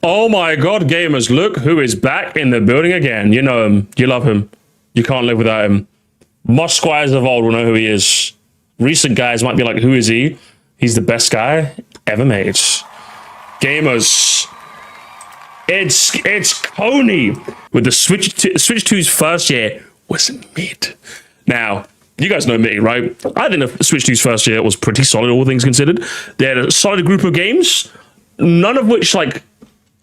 Oh my god, gamers, look who is back in the building again. You know him. You love him. You can't live without him. Moss Squires of old will know who he is. Recent guys might be like, who is he? He's the best guy ever made. Gamers, it's Coney with the Switch 2's first year was mid. Now, you guys know me, right? I think the Switch 2's first year was pretty solid, all things considered. They had a solid group of games, none of which, like,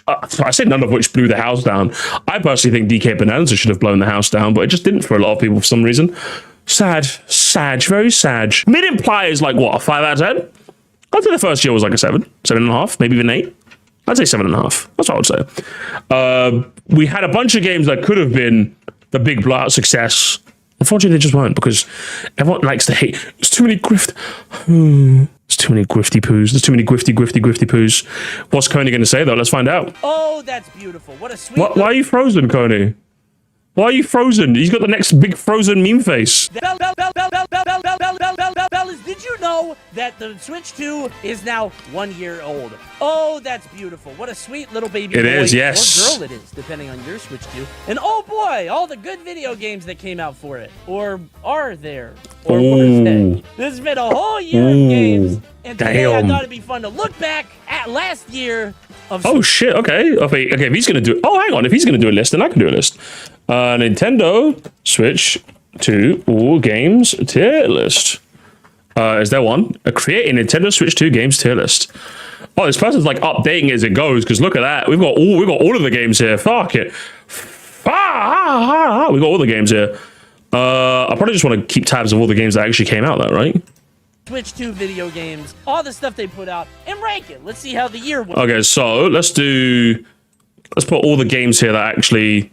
I say none of which blew the house down. I personally think DK Bonanza should have blown the house down, but it just didn't for a lot of people for some reason. Sad, very sad. Mid implies like what, a 5 out of 10? I'd say the first year was like a 7, 7.5, maybe even 8. I'd say 7.5. That's what I would say. We had a bunch of games that could have been the big blowout success. Unfortunately, they just weren't because everyone likes to hate. There's too many There's too many grifty poos. There's too many grifty poos. What's Coney going to say, though? Let's find out. Oh, that's beautiful. What a sweet... Why are you frozen, Coney? Why are you frozen? He's got the next big frozen meme face. Did you know that the Switch 2 is now 1 year old? Oh, that's beautiful. What a sweet little baby boy. It is, yes. Or girl it is, depending on your Switch 2. And oh boy, all the good video games that came out for it. Or are there. Or were they? This has been a whole year of games. And today I thought it'd be fun to look back at last year of... Oh, shit. Okay, if he's going to do... Oh, hang on. If he's going to do a list, then I can do a list. Nintendo Switch 2 all games tier list. Is there one? Create a Nintendo Switch 2 games tier list. Oh, this person's like updating as it goes because look at that. We've got all of the games here. Fuck it. We got all the games here. I probably just want to keep tabs of all the games that actually came out though, right? Switch 2 video games, all the stuff they put out, and rank it. Let's see how the year went. Okay, so let's put all the games here that actually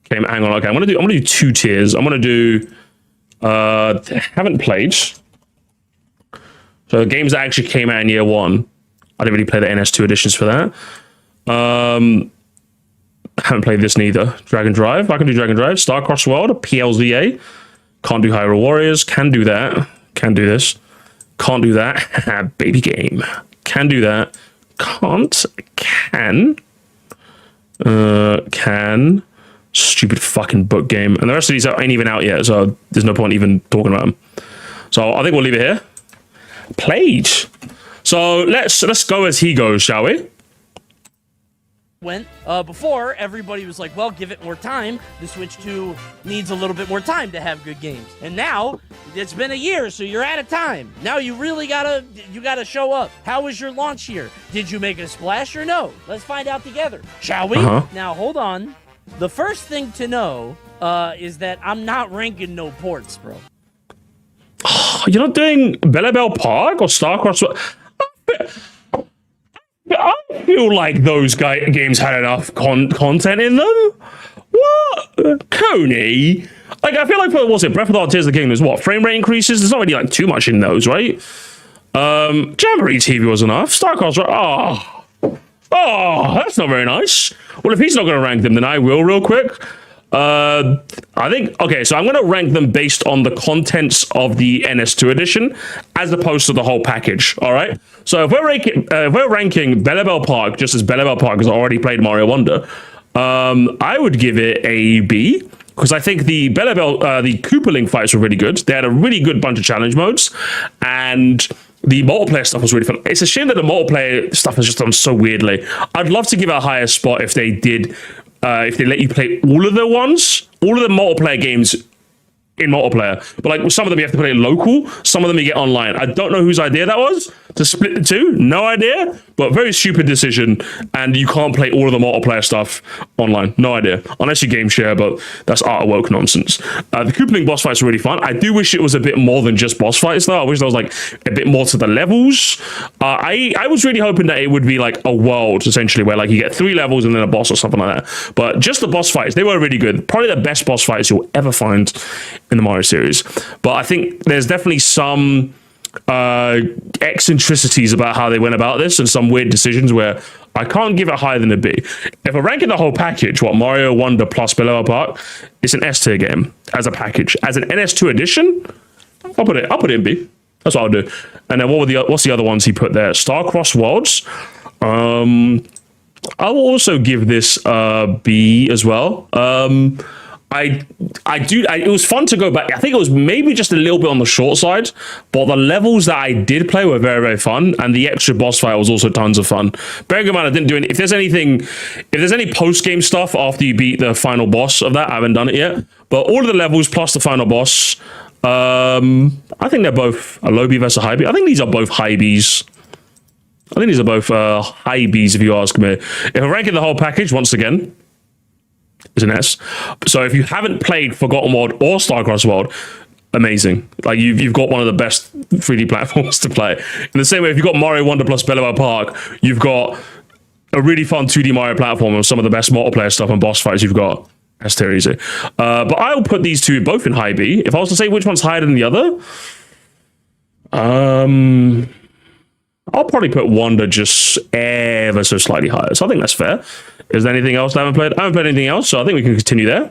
came. Hang on, okay, I'm gonna do 2 tiers. I'm gonna do haven't played. So games that actually came out in year 1. I didn't really play the NS2 editions for that. Haven't played this neither. Dragon Drive. I can do Dragon Drive. Starcross World. PLZA. Can't do Hyrule Warriors. Can do that. Can do this. Can't do that. Baby game. Can do that. Can't. Can. Stupid fucking book game. And the rest of these ain't even out yet, so there's no point even talking about them. So I think we'll leave it here. Played. So let's go as he goes, shall we? Before, everybody was like, well, give it more time. The Switch 2 needs a little bit more time to have good games. And now, it's been a year, so you're out of time. Now you really gotta show up. How was your launch year? Did you make a splash or no? Let's find out together, shall we? Now, hold on. The first thing to know is that I'm not ranking no ports, bro. You're not doing Bellabelle Park or Starcross? I feel like those games had enough content in them. What? Coney? Like, I feel like, what's it? Breath of the Wild Tears of the Kingdom is what? Frame rate increases? There's not really, like, too much in those, right? Jamboree TV was enough. Starcross, right? Oh, that's not very nice. Well, if he's not going to rank them, then I will real quick. I think, okay, so I'm going to rank them based on the contents of the NS2 edition as opposed to the whole package, all right? So if we're ranking Bellabelle Park just as Bellabelle Park because I already played Mario Wonder, I would give it a B because I think the Bellabelle, the Koopaling fights were really good. They had a really good bunch of challenge modes and the multiplayer stuff was really fun. It's a shame that the multiplayer stuff has just done so weirdly. I'd love to give it a higher spot if they did... if they let you play all of the multiplayer games in multiplayer, but like some of them you have to play local, some of them you get online. I don't know whose idea that was to split the two, no idea, but very stupid decision. And you can't play all of the multiplayer stuff online, no idea, unless you game share, but that's art woke nonsense. The Koopaling boss fights are really fun. I do wish it was a bit more than just boss fights though. I wish there was like a bit more to the levels. I was really hoping that it would be like a world essentially where like you get 3 levels and then a boss or something like that, but just the boss fights, they were really good. Probably the best boss fights you'll ever find in the Mario series. But I think there's definitely some eccentricities about how they went about this and some weird decisions where I can't give it higher than a B. If I'm ranking the whole package, what Mario Wonder plus Bellabelle Park, it's an S tier game as a package. As an NS2 edition, I'll put it in B. That's what I'll do. And then what's the other ones he put there? Starcross Worlds. I'll also give this a B as well. It was fun to go back. I think it was maybe just a little bit on the short side, but the levels that I did play were very, very fun, and the extra boss fight was also tons of fun. Bearing in mind, I didn't do any. If there's any post game stuff after you beat the final boss of that, I haven't done it yet. But all of the levels plus the final boss, I think they're both a low B versus a high B. I think these are both high Bs. I think these are both high Bs, if you ask me. If I'm ranking the whole package, once again, it's an S. So if you haven't played Forgotten World or Starcross World, amazing. Like you've got one of the best 3D platforms to play. In the same way, if you've got Mario Wonder plus Belleville Park, you've got a really fun 2D Mario platform and some of the best multiplayer stuff and boss fights you've got. That's too easy. But I'll put these two both in high B. If I was to say which one's higher than the other, I'll probably put Wonder just ever so slightly higher. So I think that's fair. Is there anything else I haven't played? I haven't played anything else, so I think we can continue there.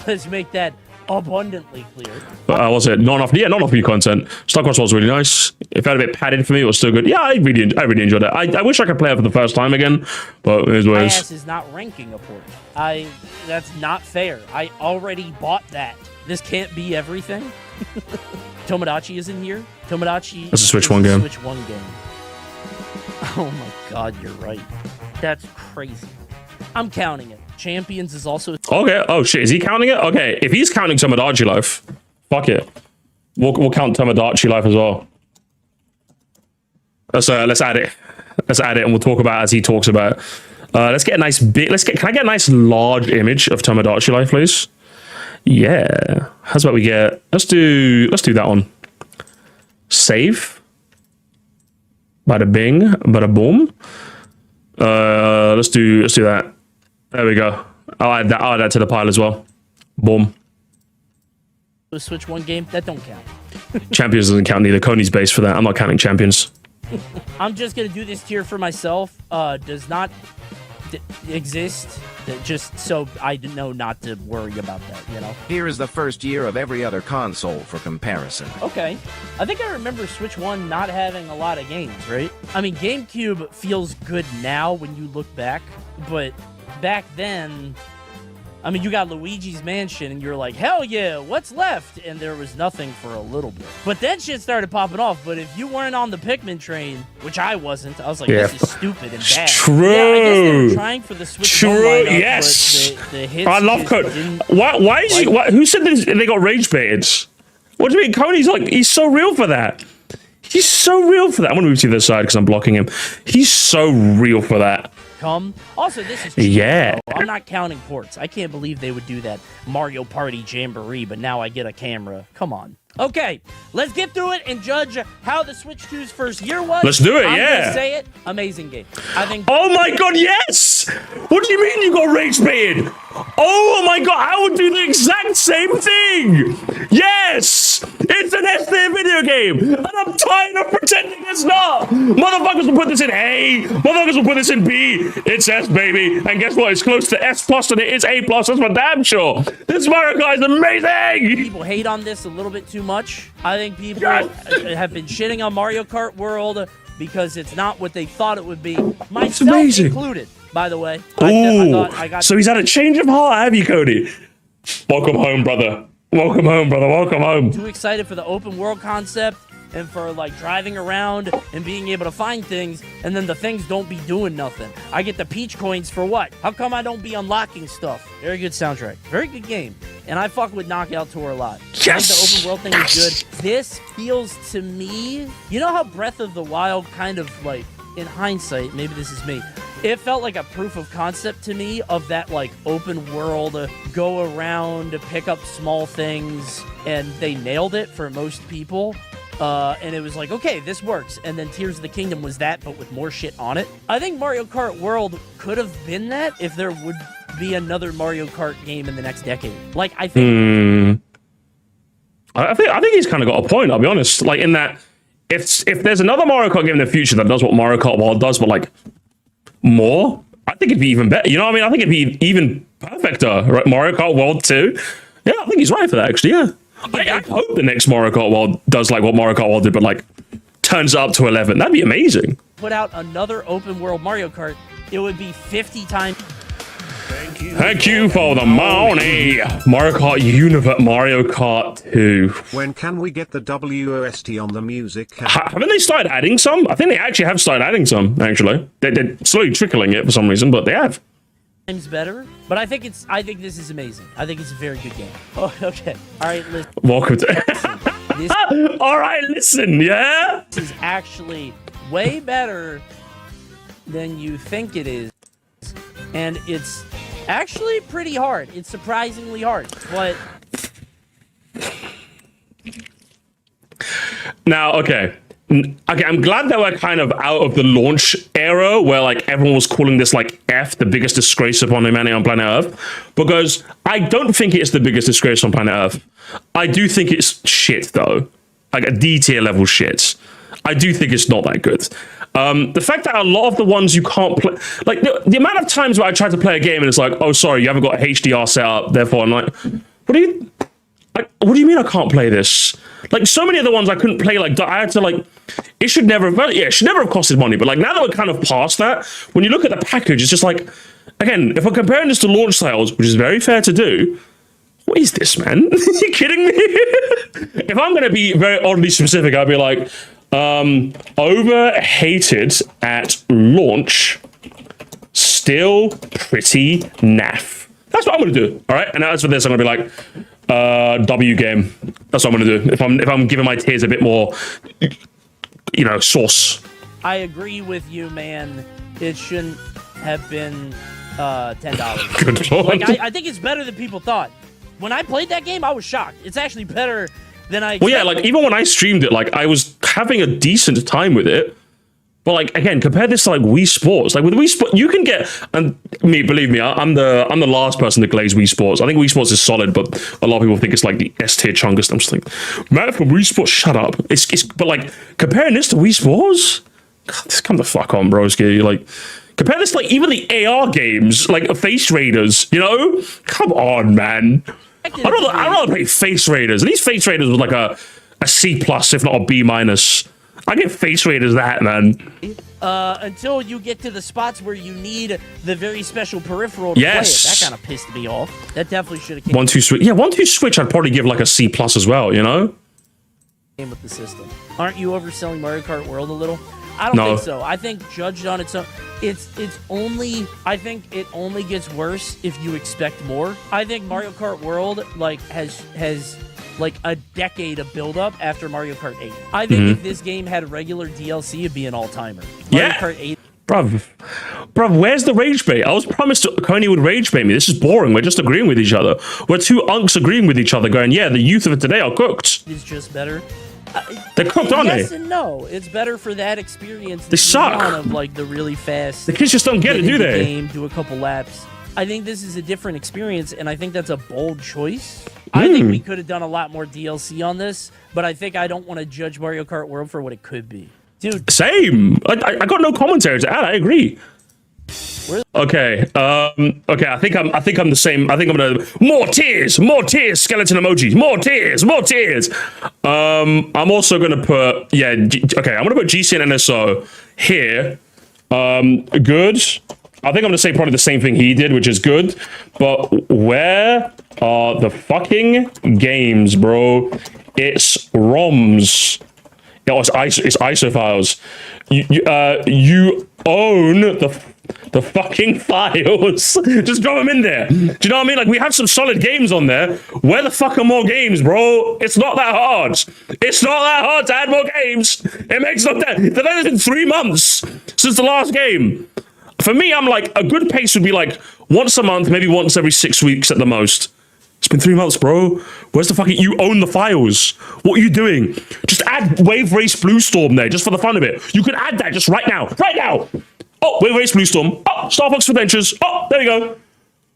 Let's make that abundantly clear. Was it not enough? Yeah, not enough new content. Starcross was really nice. It felt a bit padded for me. It was still good. Yeah, I really enjoyed it. I wish I could play it for the first time again, but it is what it is. My ass is not ranking a port. That's not fair. I already bought that. This can't be everything. Tomodachi is in here. Tomodachi. That's a Switch 1 game. Switch 1 game. Oh my god, you're right. That's crazy. I'm counting it. Champions is also. Okay. Oh shit, is he counting it? Okay, if he's counting Tomodachi Life, fuck it. We'll count Tomodachi Life as well. Let's add it. Let's add it, and we'll talk about it as he talks about it. Let's get a nice bit. Can I get a nice large image of Tomodachi Life, please? Yeah. How's about we get? Let's do that one. Save. Bada bing, bada boom. Let's do that. There we go. I'll add that to the pile as well. Boom. Switch 1 game that don't count. Champions doesn't count either. Coney's base for that. I'm not counting Champions. I'm just gonna do this tier for myself. Does not exist. Just so I know not to worry about that, you know? Here is the first year of every other console for comparison. Okay. I think I remember Switch 1 not having a lot of games, right? I mean, GameCube feels good now when you look back, but back then, I mean, you got Luigi's Mansion, and you're like, hell yeah, what's left? And there was nothing for a little bit. But then shit started popping off. But if you weren't on the Pikmin train, which I wasn't, I was like, this is stupid and bad. True. Yeah, I guess they were trying for the Switch 1 lineup, yes. but the hits I love Cody. Who said they got rage baited? What do you mean? Cody's like, he's so real for that. He's so real for that. I'm going to move to the side because I'm blocking him. He's so real for that. Also, this is cheap, yeah. though. I'm not counting ports. I can't believe they would do that Mario Party Jamboree, but now I get a camera. Come on. Okay, let's get through it and judge how the Switch 2's first year was. Let's do it, I'm yeah. gonna say it. Amazing game. I think. Oh my god, yes! What do you mean you got rage baited? Oh my god, I would do the exact same thing! Yes! It's an S-tier video game! And I'm tired of pretending it's not! Motherfuckers will put this in A, motherfuckers will put this in B. It's S, baby. And guess what? It's close to S plus than it is A plus, that's for damn sure. This Mario Kart is amazing! People hate on this a little bit too much. I think people have been shitting on Mario Kart World because it's not what they thought it would be. Myself included, by the way. I got so he's had a change of heart, have you, Cody? Welcome home, brother. Welcome home, brother. Welcome home. Too excited for the open world concept and for like driving around and being able to find things, and then the things don't be doing nothing. I get the Peach coins for what? How come I don't be unlocking stuff? Very good soundtrack. Very good game. And I fuck with Knockout Tour a lot. Yes! I think the open world thing is good. This feels to me, you know how Breath of the Wild kind of like, in hindsight, maybe this is me, it felt like a proof of concept to me of that like open world, go around, pick up small things, and they nailed it for most people. And it was like, okay, this works. And then Tears of the Kingdom was that, but with more shit on it. I think Mario Kart World could have been that if there would be another Mario Kart game in the next decade. Like, I think... I think he's kind of got a point, I'll be honest. Like, in that, if there's another Mario Kart game in the future that does what Mario Kart World does, but, like, more, I think it'd be even better. You know what I mean? I think it'd be even perfecter, right? Mario Kart World 2. Yeah, I think he's right for that, actually, yeah. I hope the next Mario Kart World does like what Mario Kart World did, but like turns it up to 11. That'd be amazing. Put out another open world Mario Kart, it would be 50 times. Thank you for the money. Mario Kart 2. When can we get the WOST on the music? Haven't they started adding some? I think they actually have started adding some, actually. They're slowly trickling it for some reason, but they have. Times better, but I think this is amazing. I think it's a very good game. Oh, okay. All right, listen. Welcome to... All right, listen, yeah? This is actually way better than you think it is. And it's actually pretty hard. It's surprisingly hard, but... Now, okay. Okay, I'm glad that we're kind of out of the launch era where, like, everyone was calling this, like, the biggest disgrace upon humanity on planet Earth. Because I don't think it's the biggest disgrace on planet Earth. I do think it's shit, though. Like, a D-tier level shit. I do think it's not that good. The fact that a lot of the ones you can't play, like the amount of times where I tried to play a game and it's like, oh, sorry, you haven't got HDR set up, therefore I'm like, what do you mean I can't play this? Like, so many of the ones I couldn't play, like, I had to, like, it should never have costed money, but, like, now that we're kind of past that, when you look at the package, it's just like, again, if we're comparing this to launch sales, which is very fair to do, what is this, man? Are you kidding me? If I'm going to be very oddly specific, I'd be like, overhated at launch, still pretty naff. That's what I'm going to do, all right? And as for this, I'm going to be like, W game. That's what I'm going to do. If I'm giving my tiers a bit more, you know, sauce. I agree with you, man. It shouldn't have been $10. Good Lord. Like, I think it's better than people thought. When I played that game, I was shocked. It's actually better than I expected. Well, yeah, like, even when I streamed it, like, I was having a decent time with it. But, like, again, compare this to, like, Wii Sports. Like, with Wii Sports, you can get... And believe me, I'm the last person to glaze Wii Sports. I think Wii Sports is solid, but a lot of people think it's, like, the S-tier chungest. I'm just like, man, from Wii Sports, shut up. But, like, comparing this to Wii Sports? God, come the fuck on, broski. Like, compare this to, like, even the AR games, like, Face Raiders, you know? Come on, man. I'd rather play Face Raiders. And these Face Raiders was, like, a C+, if not a B-. I get Face Raiders that, man. Until you get to the spots where you need the very special peripheral to play it. That kind of pissed me off. That definitely should have came 1-2 Switch. Yeah, 1-2 Switch I'd probably give like a C+ as well, you know? with the system. Aren't you overselling Mario Kart World a little? I don't think so. I think judged on its own, I think it only gets worse if you expect more. I think Mario Kart World like has like a decade of build-up after Mario Kart 8. I think if this game had regular DLC, it'd be an all-timer. Mario Kart 8. Bruv, where's the rage bait? I was promised Coney would rage bait me. This is boring. We're just agreeing with each other. We're two unks agreeing with each other going, yeah, the youth of it today are cooked. It's just better. They're cooked, aren't they? Yes and no. It's better for that experience. They suck. Of like the really fast. The kids just don't get it, do they? Game, do a couple laps. I think this is a different experience, and I think that's a bold choice. I think we could have done a lot more DLC on this, but I think I don't want to judge Mario Kart World for what it could be. Dude. Same. I got no commentary to add. I agree. Okay. Okay. I think I'm the same. I think I'm gonna more tears, skeleton emojis, more tears. I'm also gonna put okay. I'm gonna put GC and NSO here. Good. I think I'm gonna say probably the same thing he did, which is good. But where are the fucking games, bro? It's ROMs. It's ISO files. You own the fucking files. Just drop them in there. Do you know what I mean? Like, we have some solid games on there. Where the fuck are more games, bro? It's not that hard. It's not that hard to add more games. It makes no sense. It's been 3 months since the last game. For me, I'm like, a good pace would be like once a month, maybe once every 6 weeks at the most. It's been 3 months, bro. Where's the fucking... You own the files. What are you doing? Just add Wave Race Blue Storm there, just for the fun of it. You can add that just right now. Right now. Oh, Wave Race Blue Storm. Oh, Star Fox Adventures. Oh, there you go.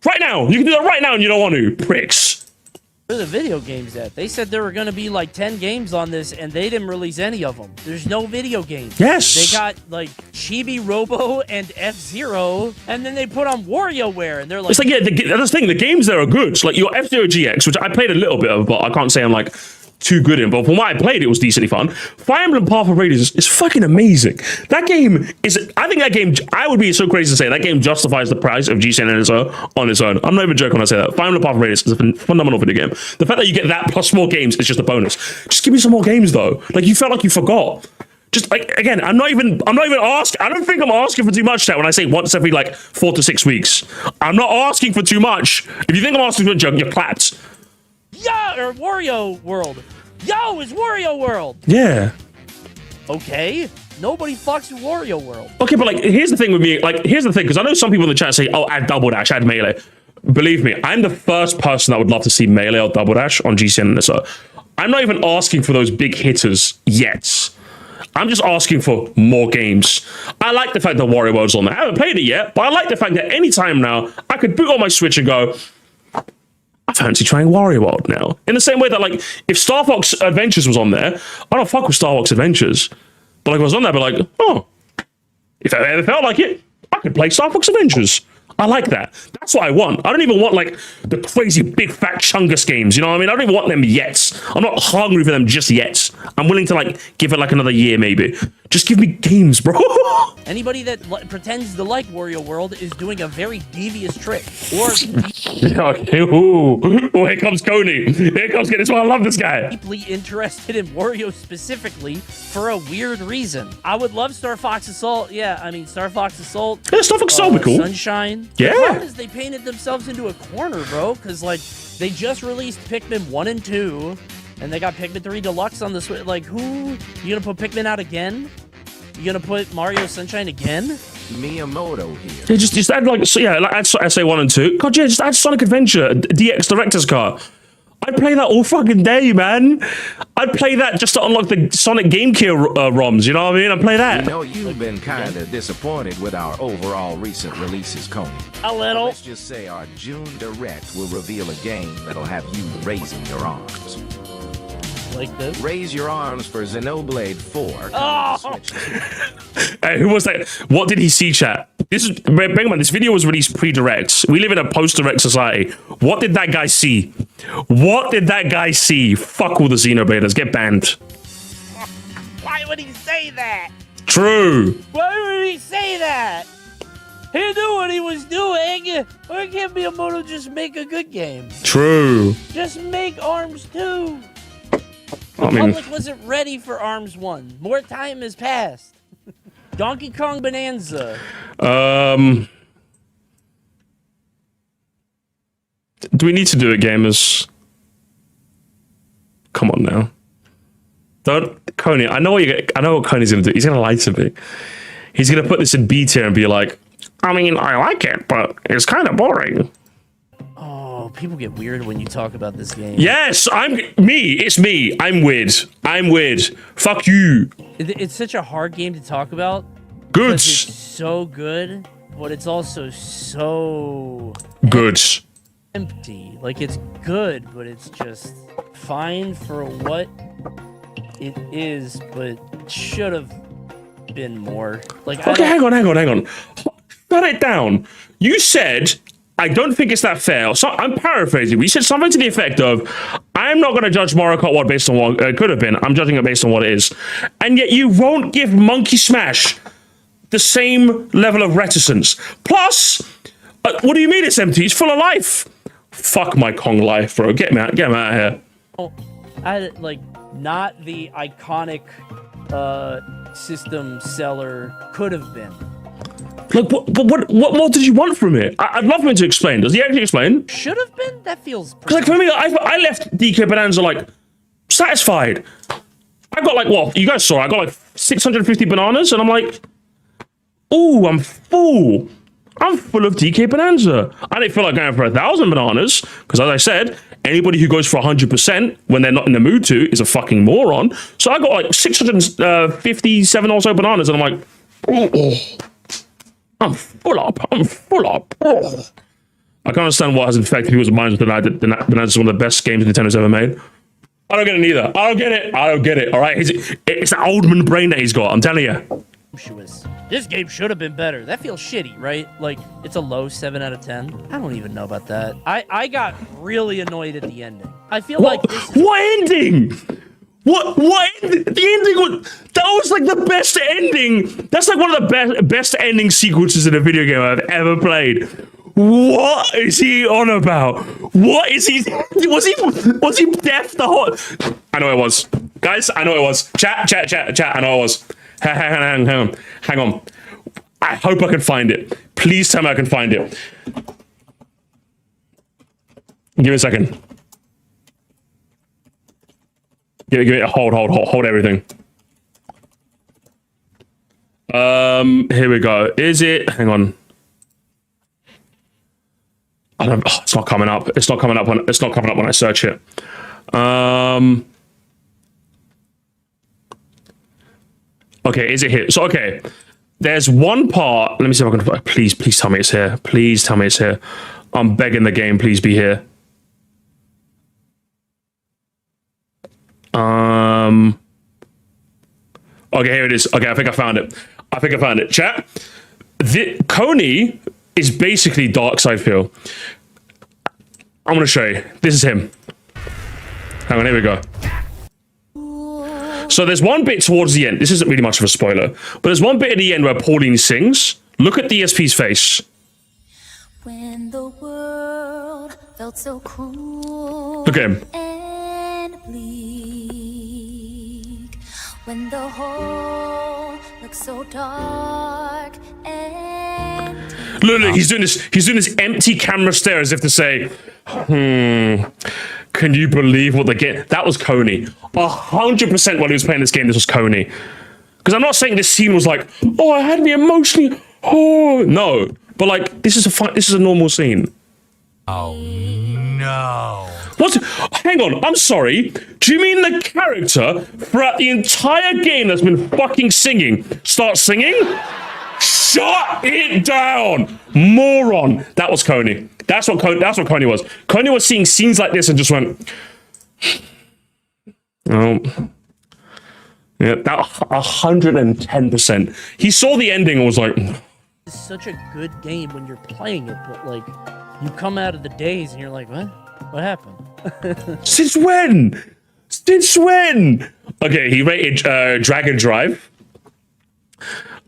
Right now. You can do that right now and you don't want to. Pricks. Where are the video games at? They said there were going to be like 10 games on this, and they didn't release any of them. There's no video games. Yes. They got like Chibi Robo and F-Zero, and then they put on WarioWare, and they're like... It's like, yeah, that's the thing. The games there are good. Like your F-Zero GX, which I played a little bit of, but I can't say I'm like too good in, but from what I played, it was decently fun. Fire Emblem Path of Radiance is fucking amazing. That game is, I think that game, I would be so crazy to say that game justifies the price of GCN on its own. I'm not even joking when I say that. Fire Emblem Path of Radiance is a phenomenal video game. The fact that you get that plus more games is just a bonus. Just give me some more games though. Like, you felt like you forgot. Just like, again, I'm not even asking. I don't think I'm asking for too much, chat, when I say once every like 4 to 6 weeks. I'm not asking for too much. If you think I'm asking for a joke, you're clapped. Yeah, or Wario World. Yo, it's Wario World. Yeah. Okay. Nobody fucks with Wario World. Okay, but like, here's the thing with me. Like, here's the thing, because I know some people in the chat say, oh, add Double Dash, add Melee. Believe me, I'm the first person that would love to see Melee or Double Dash on GCN and so I'm not even asking for those big hitters yet. I'm just asking for more games. I like the fact that Wario World's on there. I haven't played it yet, but I like the fact that anytime now, I could boot on my Switch and go, I fancy trying Wario World now. In the same way that, like, if Star Fox Adventures was on there, I don't fuck with Star Fox Adventures. But like, if I was on there, I'd be like, oh, if I ever felt like it, I could play Star Fox Adventures. I like that. That's what I want. I don't even want, like, the crazy big fat Chungus games, you know what I mean? I don't even want them yet. I'm not hungry for them just yet. I'm willing to, like, give it, like, another year, maybe. Just give me games, bro. Anybody that pretends to like Wario World is doing a very devious trick. Or Okay, ooh, here comes Coney. Here comes, this one. I love this guy. deeply interested in Wario specifically for a weird reason. I would love Star Fox Assault. Yeah, I mean, Star Fox Assault. Yeah, Star Fox Assault would be cool. Sunshine. Yeah. The problem is they painted themselves into a corner, bro, because, like, they just released Pikmin 1 and 2, and they got Pikmin 3 Deluxe on the Switch. Like, who? You gonna put Pikmin out again? You gonna put Mario Sunshine again? Miyamoto here. Yeah, just add, like, so, yeah, like, add SA1 and 2. God, yeah, just add Sonic Adventure, DX Director's Car. I'd play that all fucking day, man. I'd play that just to unlock the Sonic Game Gear ROMs, you know what I mean? I'd play that. You know, you've been kind of disappointed with our overall recent releases, Coney. A little. Let's just say our June Direct will reveal a game that'll have you raising your arms. Like this. Raise your arms for Xenoblade 4. Oh! Hey, who was that? What did he see, chat? This is, bear in mind, this video was released pre-direct. We live in a post-direct society. What did that guy see? What did that guy see? Fuck all the Xenobladers. Get banned. Why would he say that? True. Why would he say that? He knew what he was doing. Why can't Miyamoto just make a good game? True. Just make ARMS 2. I The mean, public wasn't ready for ARMS 1. More time has passed. Donkey Kong Bonanza. do we need to do it, gamers? Come on now. Don't, Coney. I know what Coney's gonna do. He's gonna lie to me. He's gonna put this in B tier and be like, I mean, I like it, but it's kind of boring. Oh, people get weird when you talk about this game. Yes, it's me. I'm weird. Fuck you. It's such a hard game to talk about. Good. It's so good, but it's also so Good. empty. Like, it's good, but it's just fine for what it is, but should have been more. Like, Okay, hang on. Shut it down. You said, I don't think it's that fair. So I'm paraphrasing. You said something to the effect of, I'm not going to judge Mario Kart World based on what it could have been. I'm judging it based on what it is. And yet you won't give Monkey Smash the same level of reticence. Plus, what do you mean it's empty? It's full of life. Fuck my Kong life, bro. Get him out of here. like, not the iconic system seller could have been. Like, what more did you want from it? I'd love him to explain. Does he actually explain? Should have been? That feels... Because, like, for me, I left DK Bonanza, like, satisfied. I got, like, what? You guys saw it. I got, like, 650 bananas, and I'm like, ooh, I'm full. I'm full of DK Bonanza. I didn't feel like going for 1,000 bananas, because, as I said, anybody who goes for 100% when they're not in the mood to is a fucking moron. So I got, like, 657 or so bananas, and I'm like, oh. I'm full up. Oh. I can't understand what has infected people's minds with Bonanza is one of the best games Nintendo's ever made. I don't get it either. I don't get it. All right, it's that old man brain that he's got. I'm telling you. This game should have been better. That feels shitty, right? Like, it's a low 7 out of 10. I don't even know about that. I got really annoyed at the ending. I feel like this is... What ending? What? The ending that was like the best ending. That's like one of the best ending sequences in a video game I've ever played. What is he on about? What is he? Was he deaf the whole? I know it was, guys. I know it was. Chat. I know it was. Hang on. I hope I can find it. Please tell me I can find it. Give me a second. Give me hold everything. Here we go. Is it? Hang on. I don't. Oh, it's not coming up. It's not coming up when I search it. Okay, is it here? So okay, there's one part. Let me see if I can. Please tell me it's here. Please tell me it's here. I'm begging the game. Please be here. Okay, here it is. Okay, I think I found it. Chat. Coney is basically Darkseid feel. I'm gonna show you. This is him. Hang on, here we go. So there's one bit towards the end. This isn't really much of a spoiler, but there's one bit at the end where Pauline sings. Look at DSP's face. When the world felt so cruel. Look at him. And bleak. When the whole looked so dark and Look, he's doing this empty camera stare as if to say, can you believe what the game? That was Coney. 100% while he was playing this game, this was Coney. Because I'm not saying this scene was like, oh, I had me emotionally. Oh no, but like this is a normal scene. Oh no. What? Hang on, I'm sorry. Do you mean the character throughout the entire game that's been fucking singing starts singing? Shut it down, moron. That was Coney. That's what Coney was. Coney was seeing scenes like this and just went, oh. Yeah, that 110%. He saw the ending and was like, It's such a good game when you're playing it, but like you come out of the days and you're like, what? What happened? Since when? Since when? Okay, he rated Dragon Drive.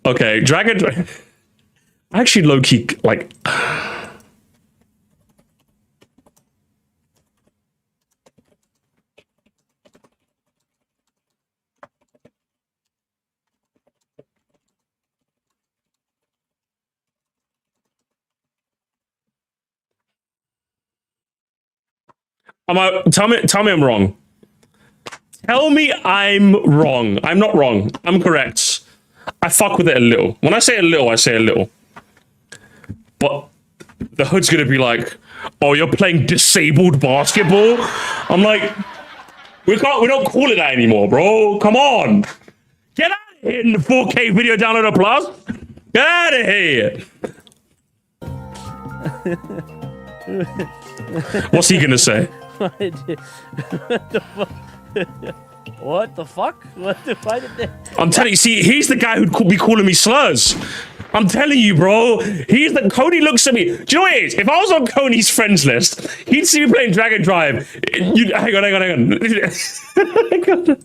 Okay, Dragon Drive. Actually, low key, like. Tell me I'm wrong. Tell me I'm wrong. I'm not wrong. I'm correct. I fuck with it a little. When I say a little, I say a little. But the hood's gonna be like, oh, you're playing disabled basketball? I'm like, we don't call it that anymore, bro. Come on. Get out of here in the 4K video downloader plus. Get out of here. What's he gonna say? What the fuck? Why did they? I'm telling you, see, he's the guy who'd be calling me slurs. I'm telling you, bro. Coney looks at me. Do you know what it is? If I was on Coney's friends list, he'd see me playing Dragon Drive. Hang on.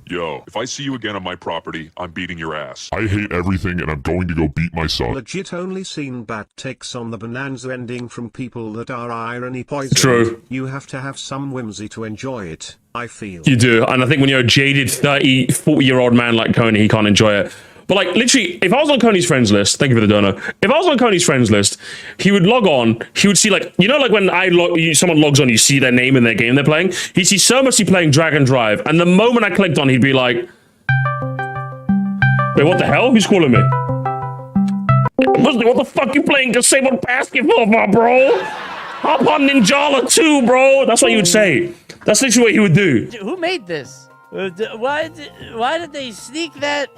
Yo, if I see you again on my property, I'm beating your ass. I hate everything and I'm going to go beat my son. Legit only seen bad takes on the Bonanza ending from people that are irony poisoned. True. You have to have some whimsy to enjoy it, I feel. You do. And I think when you're a jaded 30, 40-year-old man like Coney, he can't enjoy it. But like, literally, if I was on Coney's friends list, thank you for the donor. If I was on Coney's friends list, he would log on, he would see like, you know, like when someone logs on, you see their name in their game they're playing. He'd see Sir Mercy playing Dragon Drive. And the moment I clicked on, he'd be like, wait, what the hell? Who's calling me? What the fuck you playing disabled basketball for, bro? Hop on Ninjala 2, bro. That's what he would say. That's literally what he would do. Who made this? Why did they sneak that?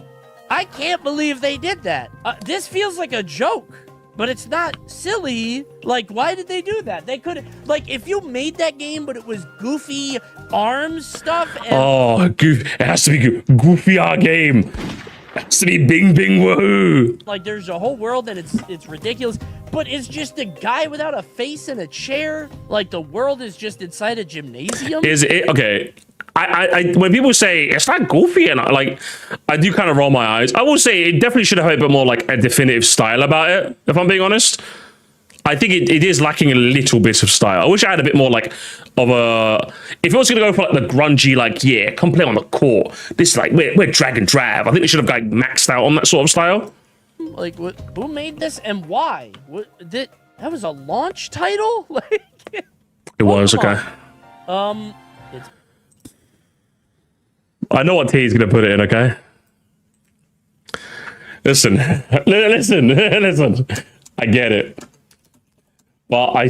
I can't believe they did that. This feels like a joke, but it's not silly. Like, why did they do that? They could, like, if you made that game, but it was goofy arms stuff. And it has to be goofy our game. It has to be bing bing woohoo. Like, there's a whole world and it's ridiculous, but it's just a guy without a face in a chair. Like, the world is just inside a gymnasium. Is it okay? when people say it's not goofy, and I do kind of roll my eyes. I will say it definitely should have a bit more like a definitive style about it. If I'm being honest, I think it is lacking a little bit of style. I wish I had a bit more like of a. If it was gonna go for like the grungy, like come play on the court. This is like we're drag and drive. I think they should have like maxed out on that sort of style. Like what? Who made this and why? That was a launch title? Like it was okay. It's I know what T is gonna put it in. Okay. Listen. I get it. But I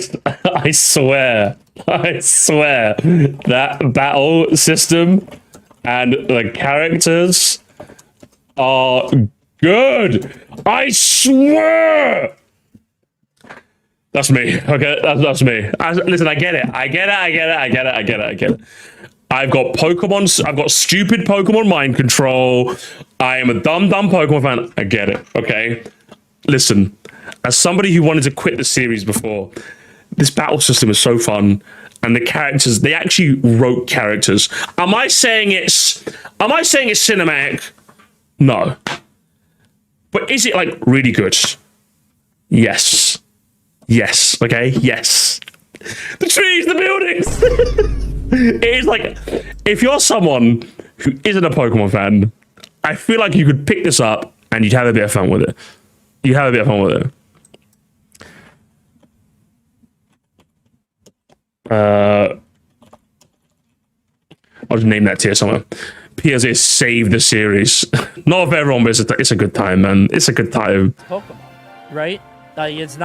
swear that battle system and the characters are good. I swear. That's me. Okay, that's me. Listen, I get it. I've got Pokemon. I've got stupid Pokemon mind control. I am a dumb Pokemon fan. I get it. Okay. Listen, as somebody who wanted to quit the series before, this battle system is so fun, and the characters, they actually wrote characters. Am I saying it's cinematic? No. But is it like really good? Yes. Okay. Yes. The trees, the buildings. It is like, if you're someone who isn't a Pokemon fan, I feel like you could pick this up and you'd have a bit of fun with it. I'll just name that tier somewhere. PSA saved the series. Not for everyone, but it's a good time, man. It's a good time. Pokemon, right? It's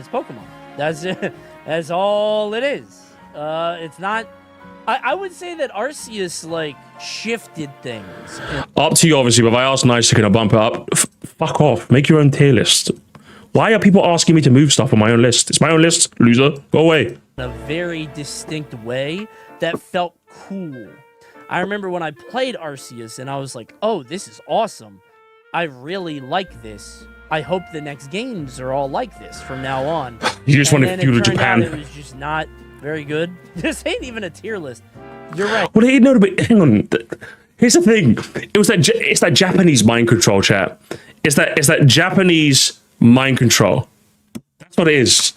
Pokemon. That's it. That's all it is. It's not. I would say that Arceus like shifted things. Up to you, obviously. But if I ask nicely, can I bump it up? Fuck off. Make your own tier list. Why are people asking me to move stuff on my own list? It's my own list, loser. Go away. In a very distinct way that felt cool. I remember when I played Arceus and I was like, oh, this is awesome. I really like this. I hope the next games are all like this from now on. You just want to feudal Japan. It was just not very good. This ain't even a tier list. You're right. Well, no, but hang on. Here's the thing. It's that Japanese mind control, chat. It's that Japanese mind control. That's what it is.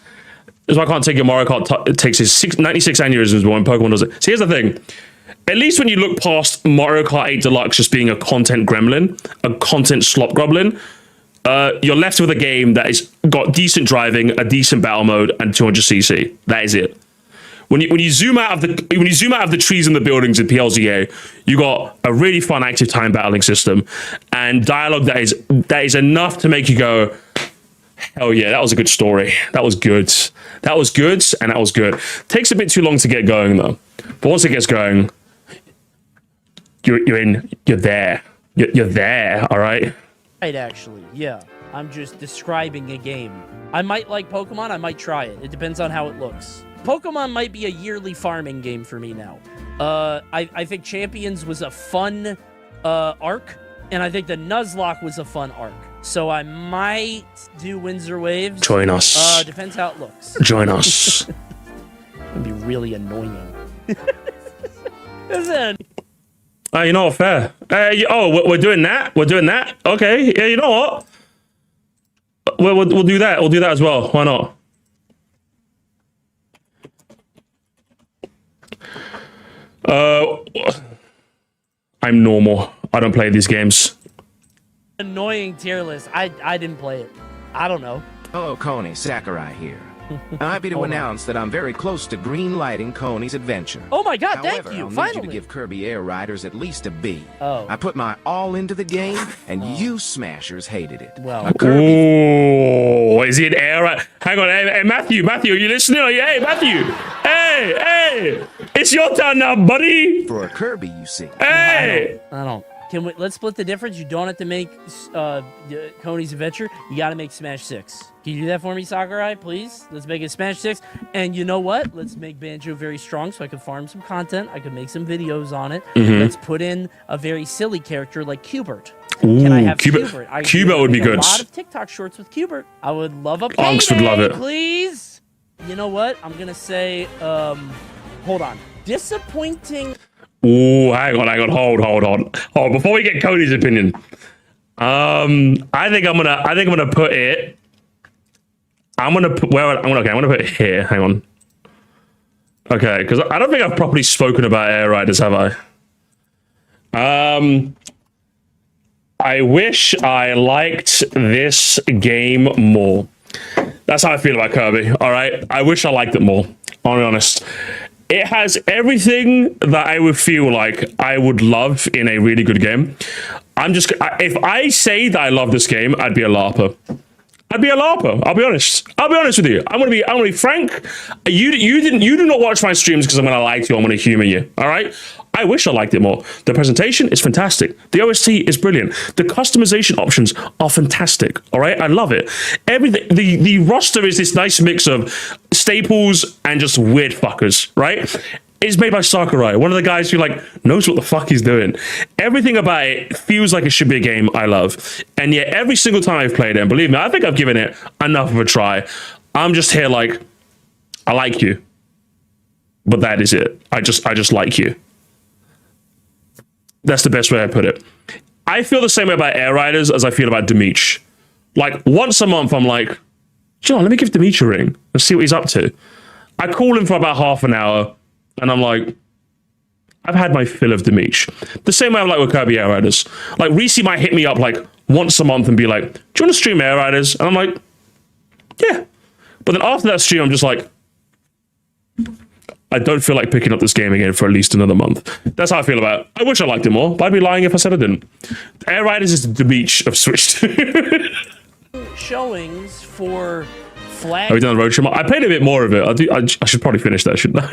That's why I can't take it. Mario Kart it takes his 96 aneurysms when Pokemon does it. So here's the thing. At least when you look past Mario Kart 8 Deluxe just being a content gremlin, a content slop goblin, you're left with a game that has got decent driving, a decent battle mode, and 200cc. That is it. When you zoom out of the trees and the buildings in PLZA, you got a really fun active time battling system and dialogue that is enough to make you go, hell yeah, that was a good story. That was good, and that was good. Takes a bit too long to get going though, but once it gets going, you're there. You're there. All right. Right, actually, yeah. I'm just describing a game. I might like Pokemon. I might try it. It depends on how it looks. Pokemon might be a yearly farming game for me now. I think Champions was a fun arc, and I think the Nuzlocke was a fun arc. So I might do Windsor Waves. Join us. Depends how it looks. Join us. It'd be really annoying. Listen. You know what? Fair. We're doing that. We're doing that. Okay. Yeah. You know what? We'll do that. We'll do that as well. Why not? I'm normal. I don't play these games. Annoying tier list. I didn't play it. I don't know. Hello, Coney. Sakurai here. I'm happy to announce that I'm very close to green-lighting Coney's adventure. Oh my god, However, thank you. I'll Finally. need you to give Kirby Air Riders at least a B. Oh. I put my all into the game, and you Smashers hated it. Well. Oh, is it air? Hang on, hey, Matthew, are you listening? Hey, Matthew, hey, it's your turn now, buddy. For a Kirby, you see. Hey, I don't. Let's split the difference. You don't have to make Coney's Adventure. You got to make Smash 6. Can you do that for me, Sakurai, please? Let's make it Smash 6. And you know what? Let's make Banjo very strong so I can farm some content. I can make some videos on it. Let's put in a very silly character like Cubert. Can I have Cubert? Cubert would be good. A lot of TikTok shorts with Cubert. I would love a Unks would love it. Please. You know what? I'm going to say, hold on. Disappointing. Ooh, hang on, hold. Before we get Cody's opinion, I think I'm gonna put it. I'm gonna put it here. Hang on. Okay, because I don't think I've properly spoken about Air Riders, have I? I wish I liked this game more. That's how I feel about Kirby. All right, I wish I liked it more. I'll be honest. It has everything that I would feel like I would love in a really good game. If I say that I love this game, I'd be a LARPer. I'll be honest. I'll be honest with you. I'm gonna be frank. You do not watch my streams because I'm gonna lie to you. I'm gonna humor you. All right. I wish I liked it more. The presentation is fantastic. The OST is brilliant. The customization options are fantastic. All right. I love it. Everything. The roster is this nice mix of staples and just weird fuckers. Right. It's made by Sakurai, one of the guys who like knows what the fuck he's doing. Everything about it feels like it should be a game I love. And yet every single time I've played it, and believe me, I think I've given it enough of a try. I'm just here like, I like you. But that is it. I just like you. That's the best way I put it. I feel the same way about Air Riders as I feel about Dimitri. Like once a month, I'm like, John, let me give Dimitri a ring and see what he's up to. I call him for about half an hour. And I'm like, I've had my fill of Dimitri. The same way I'm like with Kirby Air Riders. Like, Reese might hit me up like once a month and be like, do you want to stream Air Riders? And I'm like, yeah. But then after that stream, I'm just like, I don't feel like picking up this game again for at least another month. That's how I feel about it. I wish I liked it more, but I'd be lying if I said I didn't. Air Riders is the Dimitri of Switch 2. Showings for flag. Have we done the road trip? I played a bit more of it. I should probably finish that, shouldn't I?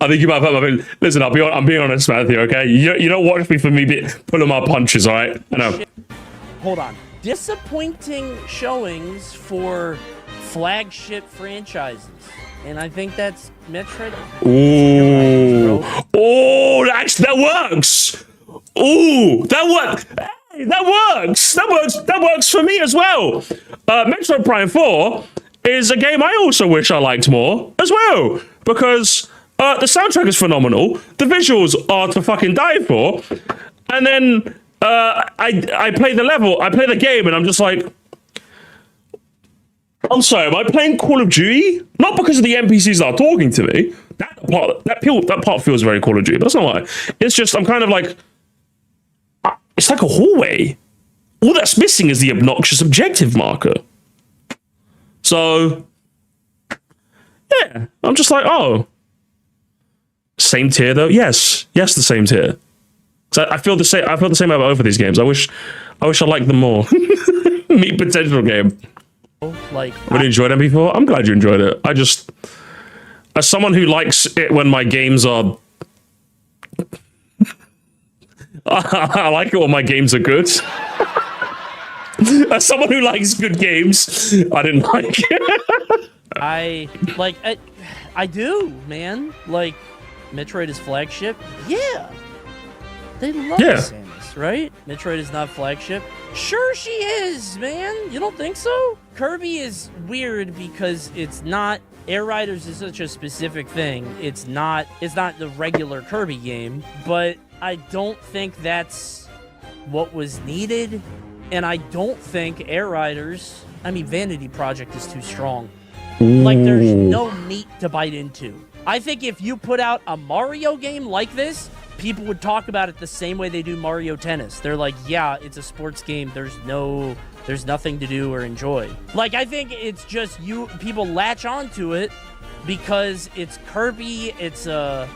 I think you might have my listen. I'm being honest, Matthew. Okay, you don't watch me for me pulling my punches. All right, I know. Hold on. Disappointing showings for flagship franchises, and I think that's Metroid. Ooh, that works. Ooh, that works. That works for me as well. Metroid Prime 4 is a game I also wish I liked more as well, because the soundtrack is phenomenal, the visuals are to fucking die for, and then I play the game, and I'm just like, I'm sorry, am I playing Call of Duty? Not because of the NPCs that are talking to me. That part feels very Call of Duty, but that's not why. It's just I'm kind of like, it's like a hallway. All that's missing is the obnoxious objective marker. So, yeah, I'm just like, oh, same tier though. Yes, the same tier. So I feel the same. I feel the same about both of these games. I wish I liked them more. Meat potential game. Like, really enjoyed MP4. I'm glad you enjoyed it. I just, as someone who likes it when my games are. I like it when my games are good. As someone who likes good games, I didn't like it. I do, man. Like, Metroid is flagship. Yeah. They love Samus, right? Metroid is not flagship. Sure she is, man. You don't think so? Kirby is weird because it's not. Air Riders is such a specific thing. It's not the regular Kirby game, but I don't think that's what was needed. And I don't think Air Riders, Vanity Project is too strong. Like, there's no meat to bite into. I think if you put out a Mario game like this, people would talk about it the same way they do Mario Tennis. They're like, yeah, it's a sports game. There's nothing to do or enjoy. Like, I think it's just people latch onto it because it's Kirby. It's a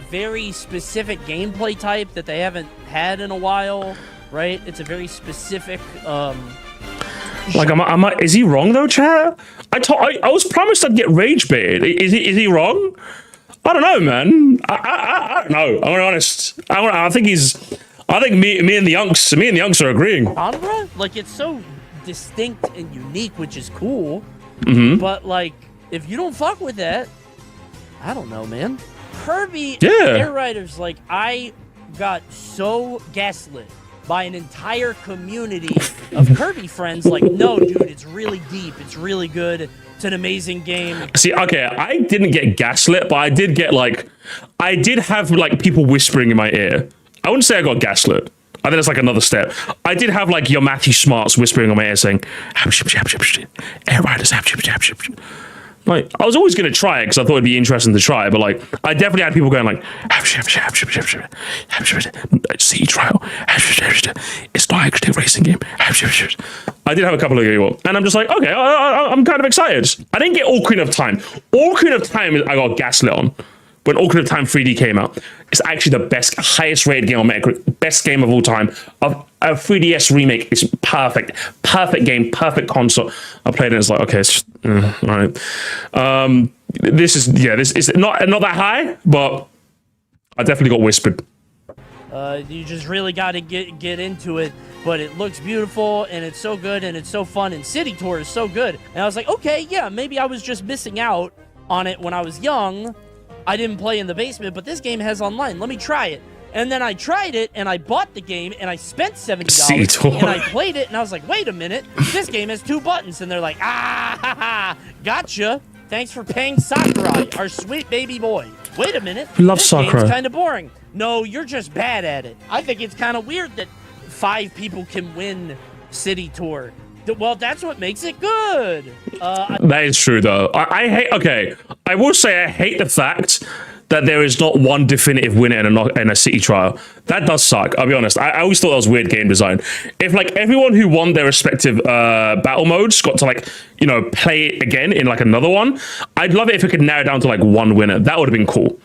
very specific gameplay type that they haven't had in a while, right? It's a very specific. Like, is he wrong though, chat? I was promised I'd get rage baited. Is he wrong? I don't know, man. I don't know. I'm gonna be honest. I think me and the Unks are agreeing. Genre? Like, it's so distinct and unique, which is cool. Mm-hmm. But like, if you don't fuck with that, I don't know, man. Kirby Air Riders, like, I got so gaslit by an entire community of Kirby friends. Like, no, dude, it's really deep. It's really good. It's an amazing game. See, okay, I didn't get gaslit, but I did get like, I did have like people whispering in my ear. I wouldn't say I got gaslit. I think it's like another step. I did have like your Matthew Smarts whispering on my ear saying, Air Riders, like, I was always going to try it because I thought it'd be interesting to try, but like, I definitely had people going like, see trial, it's not actually a racing game. I did have a couple of people, and I'm just like, okay, I'm kind of excited. I didn't get Ocarina of Time. Ocarina of Time, I got gaslit on. When Ocarina of Time 3D came out, it's actually the best, highest rated game on Metacritic, best game of all time. A 3DS remake is perfect, perfect game, perfect console. I played it, and it's like, okay, it's all right. This is not that high, but I definitely got whispered. You just really got to get into it, but it looks beautiful and it's so good and it's so fun, and City Tour is so good. And I was like, okay, yeah, maybe I was just missing out on it when I was young. I didn't play in the basement, but this game has online. Let me try it. And then I tried it, and I bought the game, and I spent $70, and I played it, and I was like, wait a minute, this game has 2 buttons. And they're like, gotcha. Thanks for paying Sakurai, our sweet baby boy. Wait a minute. Love this Sakurai. game's kind of boring. No, you're just bad at it. I think it's kind of weird that 5 people can win City Tour. Well, that's what makes it good. That is true, though. I hate. Okay, I will say I hate the fact that there is not one definitive winner in a city trial. That does suck. I'll be honest. I always thought that was weird game design. If like everyone who won their respective battle modes got to like play it again in like another one, I'd love it if it could narrow down to like one winner. That would have been cool.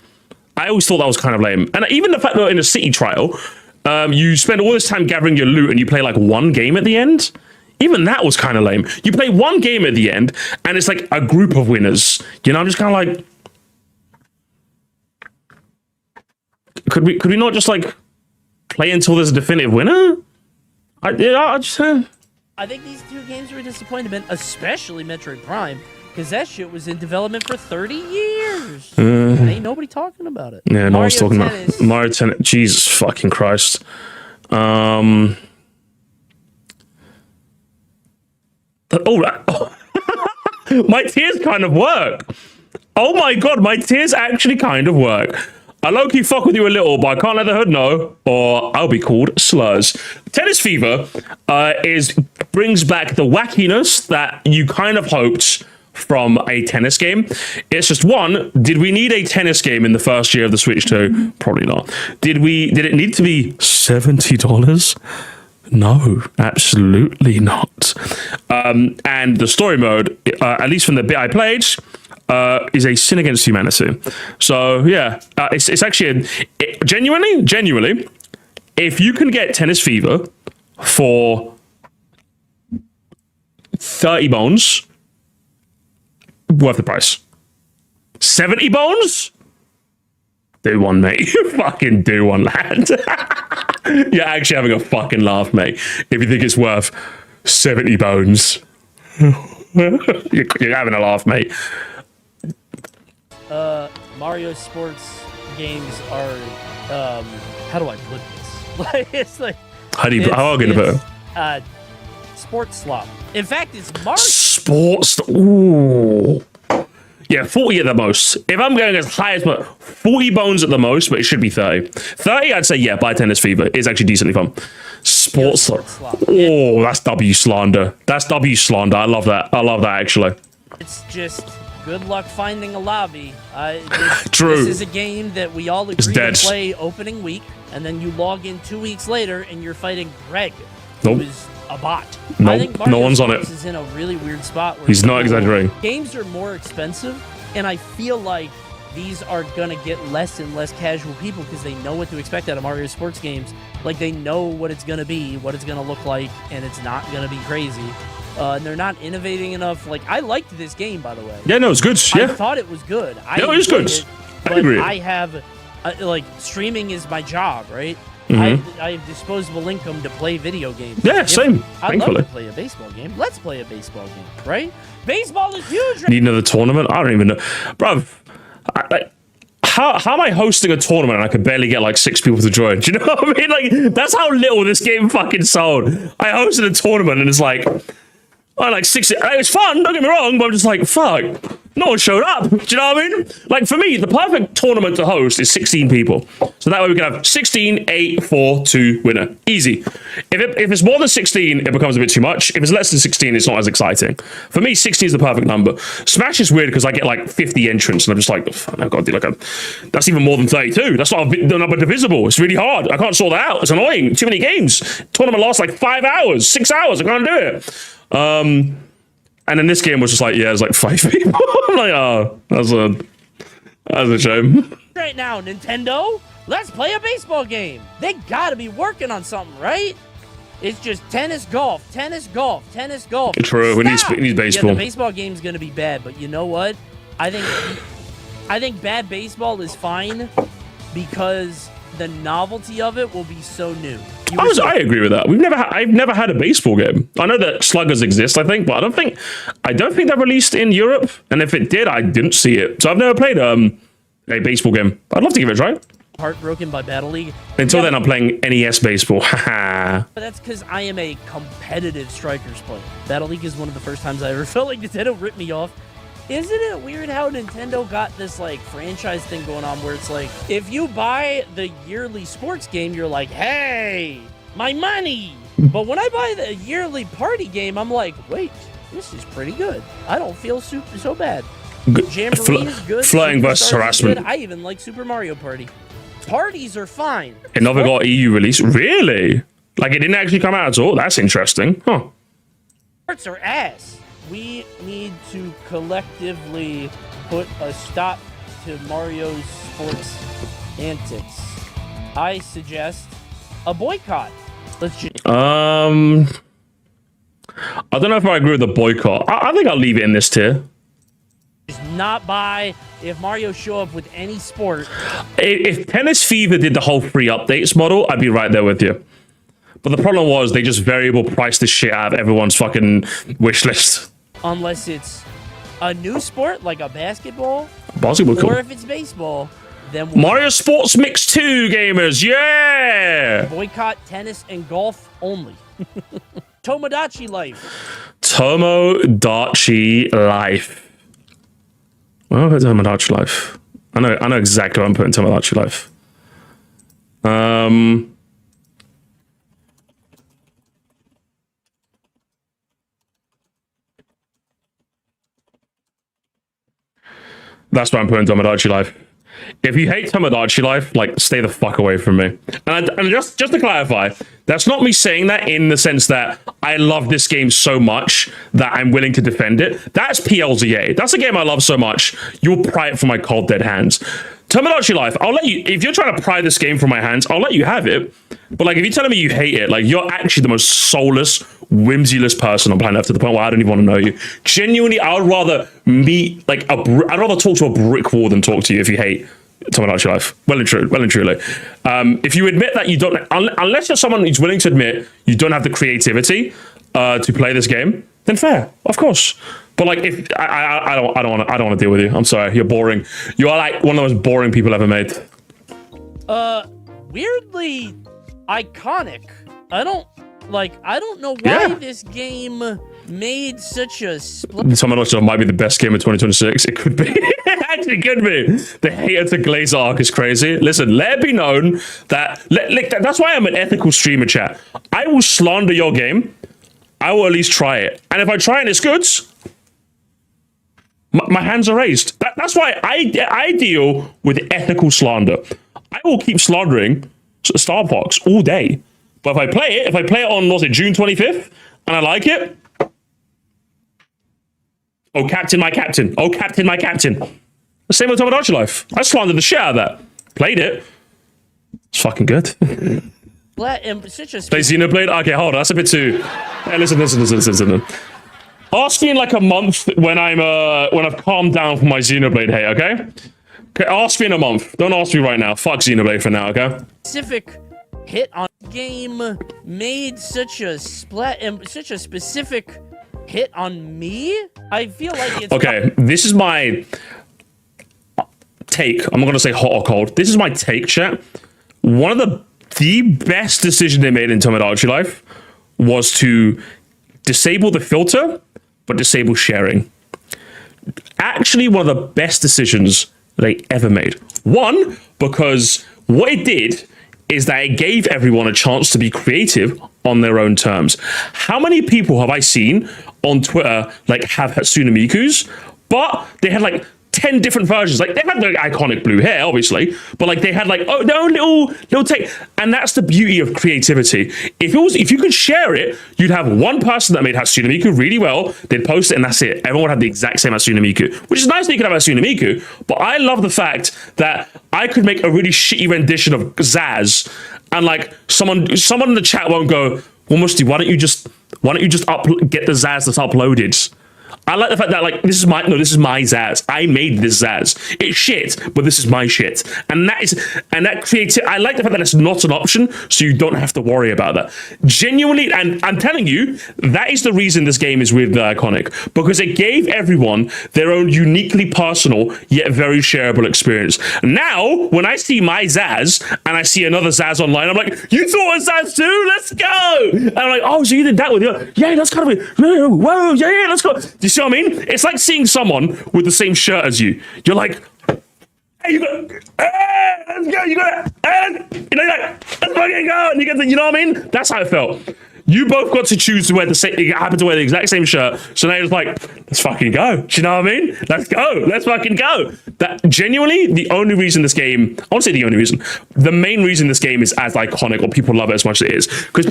I always thought that was kind of lame. And even the fact that in a city trial, you spend all this time gathering your loot and you play like one game at the end. Even that was kind of lame. You play one game at the end, and it's like a group of winners. I'm just kind of like, could we not just like play until there's a definitive winner? I think these 2 games were a disappointment, especially Metroid Prime, because that shit was in development for 30 years. Ain't nobody talking about it. Yeah, no one's talking about it. Mario Tennis. Jesus fucking Christ. Oh, my tears kind of work. Oh my god, my tears actually kind of work. I low-key fuck with you a little, but I can't let the hood know, or I'll be called slurs. Tennis Fever brings back the wackiness that you kind of hoped from a tennis game. It's just one, did we need a tennis game in the first year of the Switch 2? Probably not. Did it need to be $70? No, absolutely not. And the story mode, at least from the bit I played, is a sin against humanity. So yeah, it's actually genuinely, if you can get Tennis Fever for 30 bones, worth the price. 70 bones? Do one, mate. You fucking do one, lad. You're actually having a fucking laugh, mate. If you think it's worth 70 bones. You're having a laugh, mate. Mario sports games are, how do I put this? Like, it's like... How are you going to put it? Sports slop. In fact, it's Mario... Sports... Ooh... Yeah, 40 at the most. If I'm going as high as 40 bones at the most, but it should be 30. 30, I'd say, yeah, buy Tennis Fever. It's actually decently fun. Sports slop. Oh, that's W slander. That's W slander. I love that. I love that, actually. It's just good luck finding a lobby. True. This is a game that we all agree to play opening week, and then you log in 2 weeks later, and you're fighting Greg, who is a bot. Nope, I think Mario no one's on it. Is in a really weird spot where he's not exaggerating. Games are more expensive, and I feel like these are gonna get less and less casual people because they know what to expect out of Mario sports games. Like, they know what it's gonna be, what it's gonna look like, and it's not gonna be crazy. And they're not innovating enough. Like, I liked this game, by the way. Yeah, no, it's good. Yeah. I thought it was good. No, it is good. But I agree. I have, like, streaming is my job, right? Mm-hmm. I have disposable income to play video games. Yeah, same. I'd thankfully. love to play a baseball game. Let's play a baseball game, right? Baseball is huge. Need another tournament? I don't even know. Bruv, how am I hosting a tournament and I could barely get like 6 people to join? Do you know what I mean? Like, that's how little this game fucking sold. I hosted a tournament and it's like, I like 6. It was fun, don't get me wrong, but I'm just like, fuck, no one showed up. Do you know what I mean? Like, for me, the perfect tournament to host is 16 people. So that way we can have 16, 8, 4, 2, winner. Easy. If it's more than 16, it becomes a bit too much. If it's less than 16, it's not as exciting. For me, 16 is the perfect number. Smash is weird because I get like 50 entrants and I'm just like, oh, I've got to do like that's even more than 32. That's not the number divisible. It's really hard. I can't sort that out. It's annoying. Too many games. Tournament lasts like 5 hours, 6 hours. I can't do it. And then this game was just like, yeah, it's like 5 people. I'm like, oh, that's a shame. Right now, Nintendo, let's play a baseball game. They gotta be working on something, right? It's just tennis, golf, tennis, golf, tennis, golf. True. We need baseball. Yeah, the baseball game's gonna be bad, but you know what? I think bad baseball is fine because the novelty of it will be so new. I agree with that. I've never had a baseball game. I know that sluggers exist, I think, but I don't think they're released in Europe. And if it did, I didn't see it. So I've never played a baseball game. I'd love to give it a try. Heartbroken by Battle League. Until then, I'm playing NES baseball. But that's because I am a competitive strikers player. Battle League is one of the first times I ever felt like Nintendo ripped me off. Isn't it weird how Nintendo got this like franchise thing going on where it's like, if you buy the yearly sports game, you're like, hey, my money. But when I buy the yearly party game, I'm like, wait, this is pretty good. I don't feel so bad. Jamboree is good. Flying versus harassment. I even like Super Mario Party. Parties are fine. It never got EU release. Really? Like it didn't actually come out at all? That's interesting. Huh. Sports are ass. We need to collectively put a stop to Mario's sports antics. I suggest a boycott. Let's just... I don't know if I agree with the boycott. I think I'll leave it in this tier. Just not buy if Mario show up with any sport. If Tennis Fever did the whole free updates model, I'd be right there with you. But the problem was they just variable priced this shit out of everyone's fucking wish list. Unless it's a new sport like a basketball, Cool. or if it's baseball, then Mario Sports Mix 2 gamers, yeah! Boycott tennis and golf only. Tomodachi Life. Tomodachi Life. Well, I'll put Tomodachi Life. I know exactly what I'm putting Tomodachi Life. That's why I'm putting Tomodachi Life. If you hate Tomodachi Life, like, stay the fuck away from me. And just to clarify, that's not me saying that in the sense that I love this game so much that I'm willing to defend it. That's PLZA. That's a game I love so much, you'll pry it from my cold dead hands. Tomodachi Life, I'll let you, if you're trying to pry this game from my hands, I'll let you have it. But like, if you're telling me you hate it, like, you're actually the most soulless, whimsyless person on planet Earth to the point where I don't even want to know you. Genuinely, I would rather meet, like, I'd rather talk to a brick wall than talk to you if you hate Tomodachi Life. Well and truly. If you admit that you don't, unless you're someone who's willing to admit you don't have the creativity to play this game, then fair, of course. But like, if I don't want to deal with you. I'm sorry, you're boring. You are like one of the most boring people ever made. Weirdly iconic. I don't know why this game made such a split. Tomodachi Life might be the best game of 2026. It could be. It actually could be. The hater to Glaze arc is crazy. Listen, let it be known that that's why I'm an ethical streamer, chat. I will slander your game. I will at least try it. And if I try and it's good, my hands are raised. That's why I deal with ethical slander. I will keep slandering Star Fox all day. But if I play it on, what's it, June 25th, and I like it, oh, captain, my captain. Oh, captain, my captain. The same with Tomodachi Life. I slandered the shit out of that. Played it. It's fucking good. Play Xenoblade? Okay, hold on. That's a bit too... Hey, listen. Ask me in like a month when I've calmed down from my Xenoblade hate, okay? Okay, ask me in a month. Don't ask me right now. Fuck Xenoblade for now, okay? Specific hit on game made such a specific hit on me. I feel like it's okay. This is my take. I'm not going to say hot or cold. This is my take, chat. One of the best decisions they made in Tomodachi Life was to disable the filter, but disable sharing. Actually, one of the best decisions they ever made. One, because what it did is that it gave everyone a chance to be creative on their own terms. How many people have I seen on Twitter like have Hatsune Mikus, but they had like 10 different versions. Like they had the iconic blue hair, obviously, but like they had like, oh no, little take. And that's the beauty of creativity. If you could share it, you'd have one person that made Hatsune Miku really well. They'd post it and that's it. Everyone would have the exact same Hatsune Miku, which is nice that you could have Hatsune Miku. But I love the fact that I could make a really shitty rendition of Zaz, and like someone in the chat won't go, well, Moresty, why don't you just get the Zaz that's uploaded? I like the fact that like this is my Zaz. I made this Zaz. It's shit, but this is my shit. And that creates. I like the fact that it's not an option, so you don't have to worry about that. Genuinely, and I'm telling you, that is the reason this game is weirdly iconic, because it gave everyone their own uniquely personal yet very shareable experience. Now, when I see my Zaz and I see another Zaz online, I'm like, you thought of Zaz too? Let's go! And I'm like, oh, so you did that with your? Yeah, that's kind of weird. Whoa, yeah, let's go. Do you see what I mean? It's like seeing someone with the same shirt as you. You're like, hey, you got, hey, let's go, you got it, hey, you know, like, let's fucking go, and you get the, you know what I mean? That's how it felt. You both got to choose to wear the same, you happen to wear the exact same shirt, so now it's like, let's fucking go. Do you know what I mean? Let's go, let's fucking go. That genuinely, the only reason this game, I won't say the only reason, the main reason this game is as iconic, or people love it as much as it is, because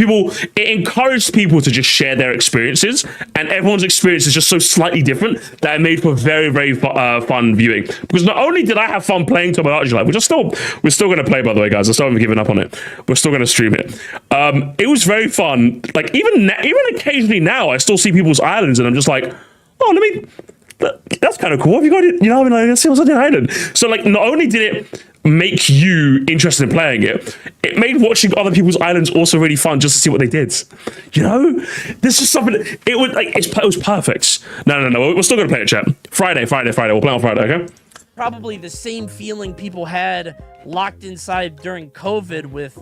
it encouraged people to just share their experiences, and everyone's experience is just so slightly different that it made for very, very fun viewing. Because not only did I have fun playing Tomodachi Life, which we're still going to play, by the way, guys, I still haven't given up on it. We're still going to stream it. It was very fun. Like even occasionally now, I still see people's islands, and I'm just like, oh, that's kind of cool. Have you got it? You know, I mean, like, let's see what's on the island. So, like, not only did it make you interested in playing it, it made watching other people's islands also really fun, just to see what they did. You know, this is something. It was perfect. No. We're still gonna play it, chat. Friday. We'll play on Friday, okay? Probably the same feeling people had locked inside during COVID with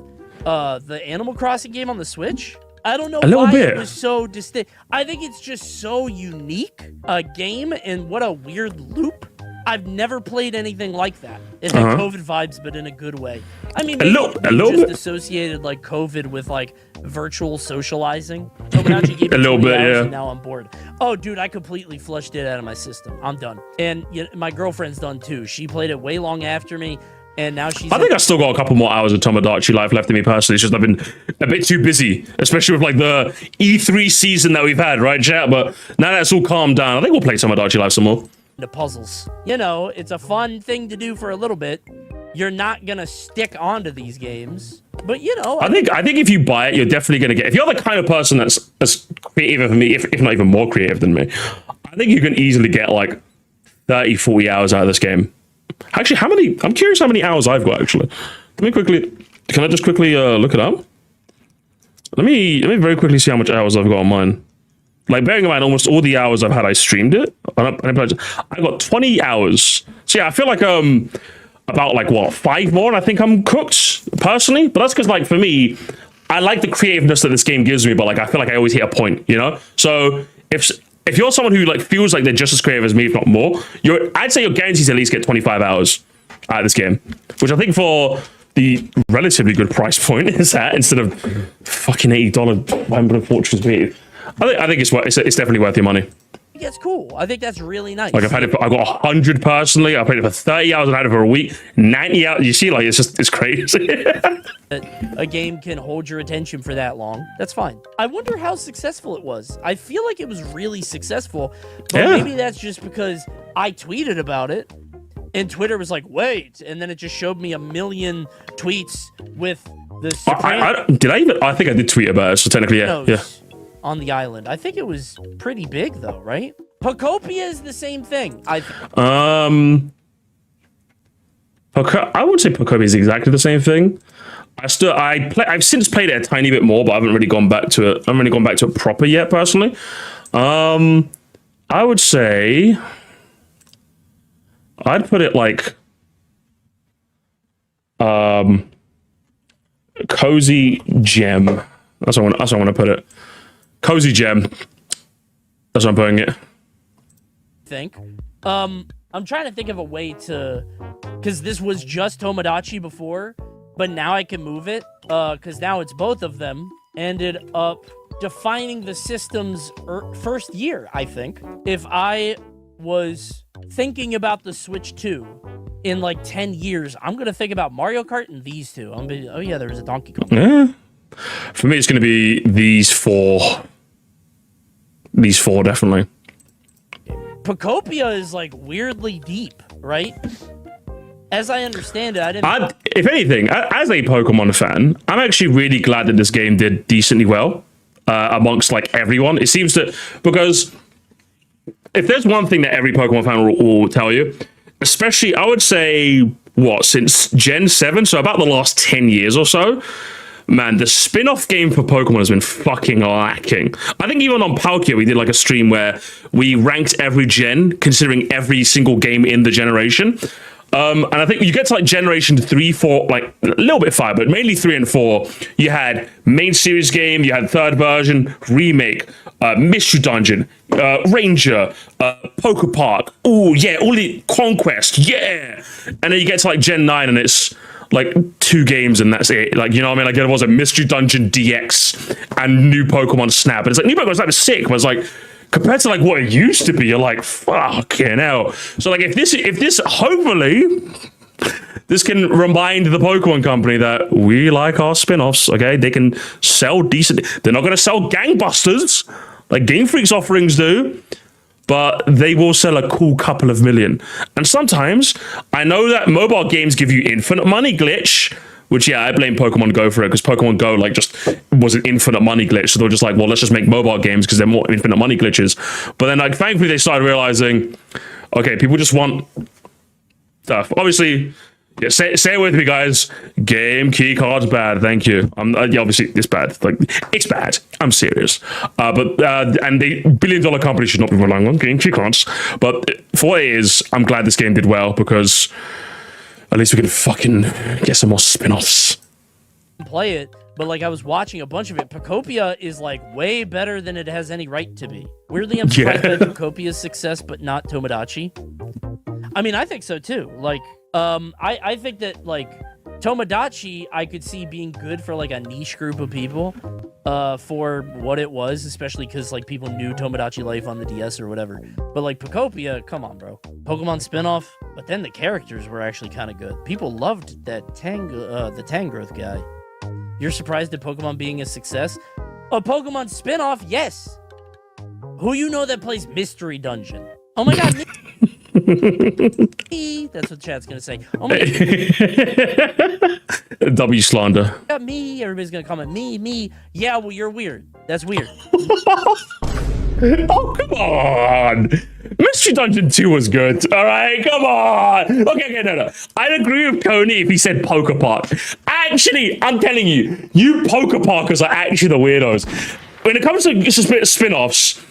the Animal Crossing game on the Switch. I don't know why it was so distinct. I think it's just so unique a game, and what a weird loop. I've never played anything like that. It had COVID vibes, but in a good way. I mean, maybe you just associated like COVID with like virtual socializing. Tomodachi gave me a little bit, yeah. And now I'm bored. Oh, dude, I completely flushed it out of my system. I'm done. And you know, my girlfriend's done too. She played it way long after me. And now she's. I think I still got a couple more hours of Tomodachi Life left in me personally. It's just I've been a bit too busy, especially with like the E3 season that we've had, right, chat? But now that's all calmed down, I think we'll play Tomodachi Life some more. The puzzles. You know, it's a fun thing to do for a little bit. You're not gonna stick onto these games, but you know. I think if you buy it, you're definitely gonna get. If you're the kind of person that's as creative as me, if not even more creative than me, I think you can easily get like 30, 40 hours out of this game. Actually, I'm curious how many hours I've got, actually. Can I just quickly look it up? Let me very quickly see how much hours I've got on mine. Like, bearing in mind, almost all the hours I've had, I streamed it. I got 20 hours. So yeah, I feel like about like what, 5 more, and I think I'm cooked personally. But that's because like for me, I like the creativeness that this game gives me, but like I feel like I always hit a point, you know. So if you're someone who like feels like they're just as creative as me, if not more, I'd say you're guaranteed to at least get 25 hours out of this game, which I think for the relatively good price point is that instead of fucking $80 Wimbledon Fortunes beat. I think it's definitely worth your money. Yeah, it's cool. I think that's really nice. Like I've got 100 personally. I played it for 30 hours. I've had it for a week. 90 hours. You see, like it's crazy. A game can hold your attention for that long. That's fine. I wonder how successful it was. I feel like it was really successful, but maybe that's just because I tweeted about it, and Twitter was like, "Wait," and then it just showed me a million tweets with the. I think I did tweet about it. So technically, yeah. On the island. I think it was pretty big though, right? Pocopia is the same thing. I wouldn't say Pocopia is exactly the same thing. I've since played it a tiny bit more, but I haven't really gone back to it. I haven't really gone back to it proper yet, personally. I would say I'd put it like Cozy gem. That's what I want to put it. Cozy gem. That's what I'm putting it. I'm trying to think of a way to, because this was just Tomodachi before, but now I can move it, because now it's both of them. Ended up defining the system's first year, I think. If I was thinking about the Switch 2 in like 10 years, I'm going to think about Mario Kart and these two. I'm gonna be, oh yeah, there was a Donkey Kong. Yeah. For me, it's going to be these four. These four, definitely. Pocopia is like weirdly deep, right? As I understand it, I didn't... If anything, as a Pokemon fan, I'm actually really glad that this game did decently well amongst like everyone. It seems that, because if there's one thing that every Pokemon fan will tell you, especially I would say, since Gen 7, so about the last 10 years or so, man, the spin-off game for Pokemon has been fucking lacking. I think even on Palkia, we did like a stream where we ranked every gen, considering every single game in the generation. And I think you get to like generation 3, 4, like a little bit 5, but mainly 3 and 4. You had main series game, you had third version, remake, mystery dungeon, ranger, Poke Park. Oh yeah, all the conquest, yeah. And then you get to like Gen 9, and it's like 2 games and that's it. Like, you know what I mean? Like, there was a Mystery Dungeon DX and new Pokemon Snap. And it's like, new Pokemon Snap is sick, but it's like, compared to like what it used to be, you're like, fucking hell. So like, if this hopefully, this can remind the Pokemon company that we like our spin-offs, okay? They can sell decent. They're not going to sell gangbusters like Game Freak's offerings do, but they will sell a cool couple of million. And sometimes, I know that mobile games give you infinite money glitch, which, yeah, I blame Pokemon Go for it, because Pokemon Go, like, just was an infinite money glitch. So they were just like, well, let's just make mobile games because they're more infinite money glitches. But then, like, thankfully, they started realizing, okay, people just want stuff. Obviously, yeah, say it with me, guys. Game key cards bad. Thank you. Yeah, obviously it's bad. Like, it's bad. I'm serious. And the billion-dollar company should not be relying on game key cards. But for what it is, I'm glad this game did well, because at least we can fucking get some more spin-offs. Play it, but like I was watching a bunch of it. Pocopia is like way better than it has any right to be. Weirdly, I'm surprised by Pocopia's success, but not Tomodachi. I mean, I think so too. Like, I think that like Tomodachi, I could see being good for like a niche group of people, for what it was, especially because like people knew Tomodachi Life on the DS or whatever. But like Pocopia, come on, bro. Pokemon spinoff, but then the characters were actually kind of good. People loved that the Tangrowth guy. You're surprised at Pokemon being a success? A Pokemon spinoff, yes. Who you know that plays Mystery Dungeon? Oh my god. Me. That's what chat's gonna say. Oh my god. W slander. Yeah, me. Everybody's gonna comment me. Yeah, well, you're weird. That's weird. Oh, come on. Mystery Dungeon 2 was good. All right, come on. Okay, no. I'd agree with Coney if he said Poke Park. Actually, I'm telling you, you Poke Parkers are actually the weirdos. When it comes to spin-offs,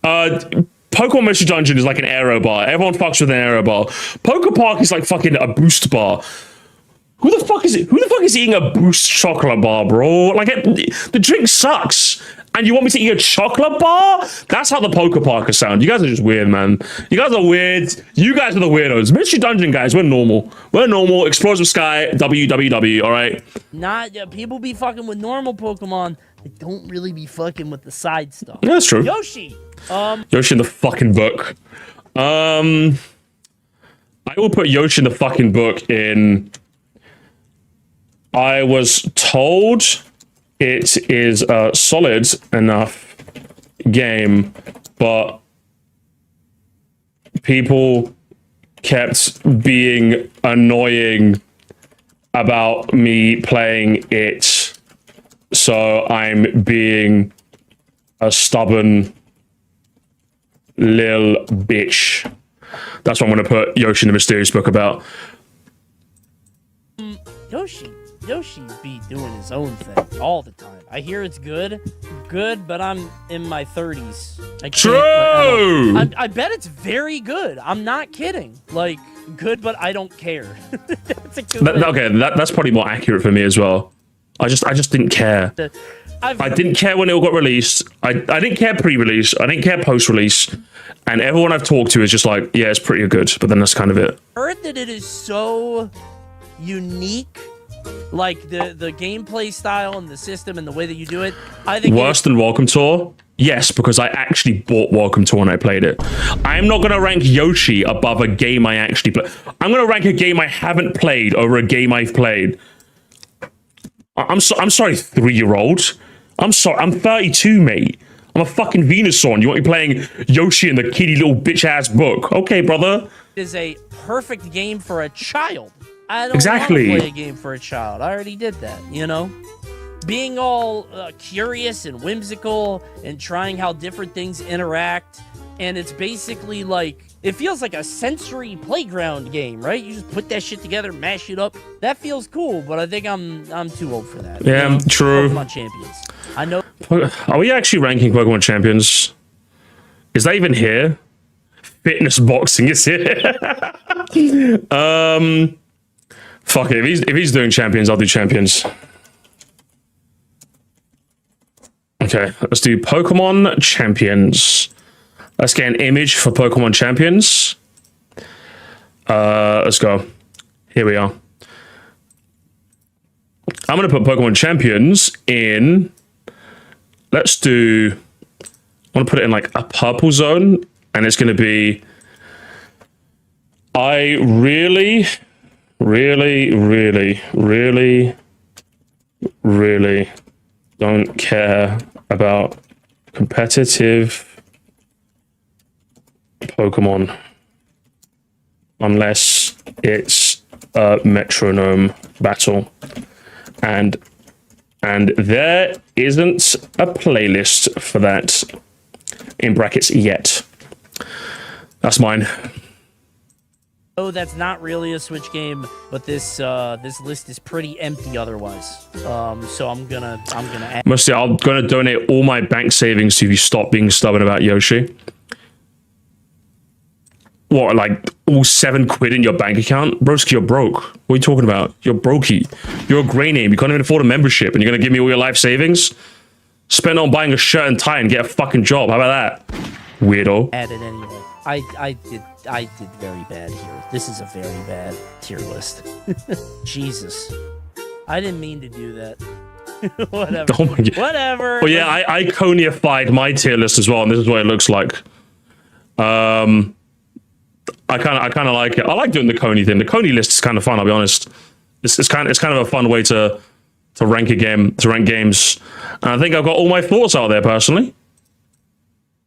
Pokemon Mystery Dungeon is like an aero bar. Everyone fucks with an aero bar. Poke Park is like fucking a boost bar. Who the fuck is eating a boost chocolate bar, bro? Like, the drink sucks. And you want me to eat a chocolate bar? That's how the Poke Parkers sound. You guys are just weird, man. You guys are weird. You guys are the weirdos. Mystery Dungeon guys, we're normal. We're normal. Explosive Sky, WWW, all right? People be fucking with normal Pokemon. They don't really be fucking with the side stuff. Yeah, that's true. Yoshi. Yoshi in the fucking book. I will put Yoshi in the fucking book in... I was told it is a solid enough game, but people kept being annoying about me playing it, so I'm being a stubborn lil bitch. That's what I'm going to put Yoshi in the mysterious book about. Yoshi be doing his own thing all the time. I hear it's good, but I'm in my 30s. True! I bet it's very good. I'm not kidding. Like, good, but I don't care. That's a good Okay, that's probably more accurate for me as well. I just didn't care. I didn't care when it all got released. I didn't care pre-release. I didn't care post-release. And everyone I've talked to is just like, yeah, it's pretty good. But then that's kind of it. Heard that it is so unique, like the gameplay style and the system and the way that you do it. I think worse than Welcome Tour. Yes, because I actually bought Welcome Tour when I played it. I'm not gonna rank Yoshi above a game I actually played. I'm gonna rank a game I haven't played over a game I've played. I'm sorry, 3-year-old. I'm sorry. I'm 32, mate. I'm a fucking Venusaur. You want me playing Yoshi in the kiddie little bitch ass book? Okay, brother. it is a perfect game for a child. I don't exactly want to play a game for a child. I already did that, you know? Being all curious and whimsical and trying how different things interact. And it's basically like, it feels like a sensory playground game, right? You just put that shit together, mash it up. That feels cool, but I think I'm too old for that. Yeah, you know? True. Pokemon Champions. I know. Are we actually ranking Pokemon Champions? Is that even here? Fitness boxing is here. Fuck it. If he's doing Champions, I'll do Champions. Okay, let's do Pokemon Champions. Let's get an image for Pokemon Champions. Let's go. Here we are. I'm going to put Pokemon Champions in... Let's do... I want to put it in like a purple zone. And it's going to be... I really don't care about competitive Pokemon unless it's a metronome battle, and there isn't a playlist for that in brackets yet. That's mine. Oh, that's not really a Switch game, but this this list is pretty empty otherwise. So I'm gonna add. Mostly, I'm gonna donate all my bank savings to you if you stop being stubborn about Yoshi. What, like all £7 in your bank account? Broski, you're broke. What are you talking about? You're brokey. You're a grey name. You can't even afford a membership, and you're gonna give me all your life savings? Spend on buying a shirt and tie and get a fucking job. How about that, weirdo? Add it anyway. I did very bad here. This is a very bad tier list. Jesus, I didn't mean to do that. Whatever. Oh my God. Whatever. Well, yeah, I conified my tier list as well, and this is what it looks like. I kind of like it. I like doing the Coney thing. The Coney list is kind of fun. I'll be honest. It's kind of a fun way to rank a game, to rank games. And I think I've got all my thoughts out there personally.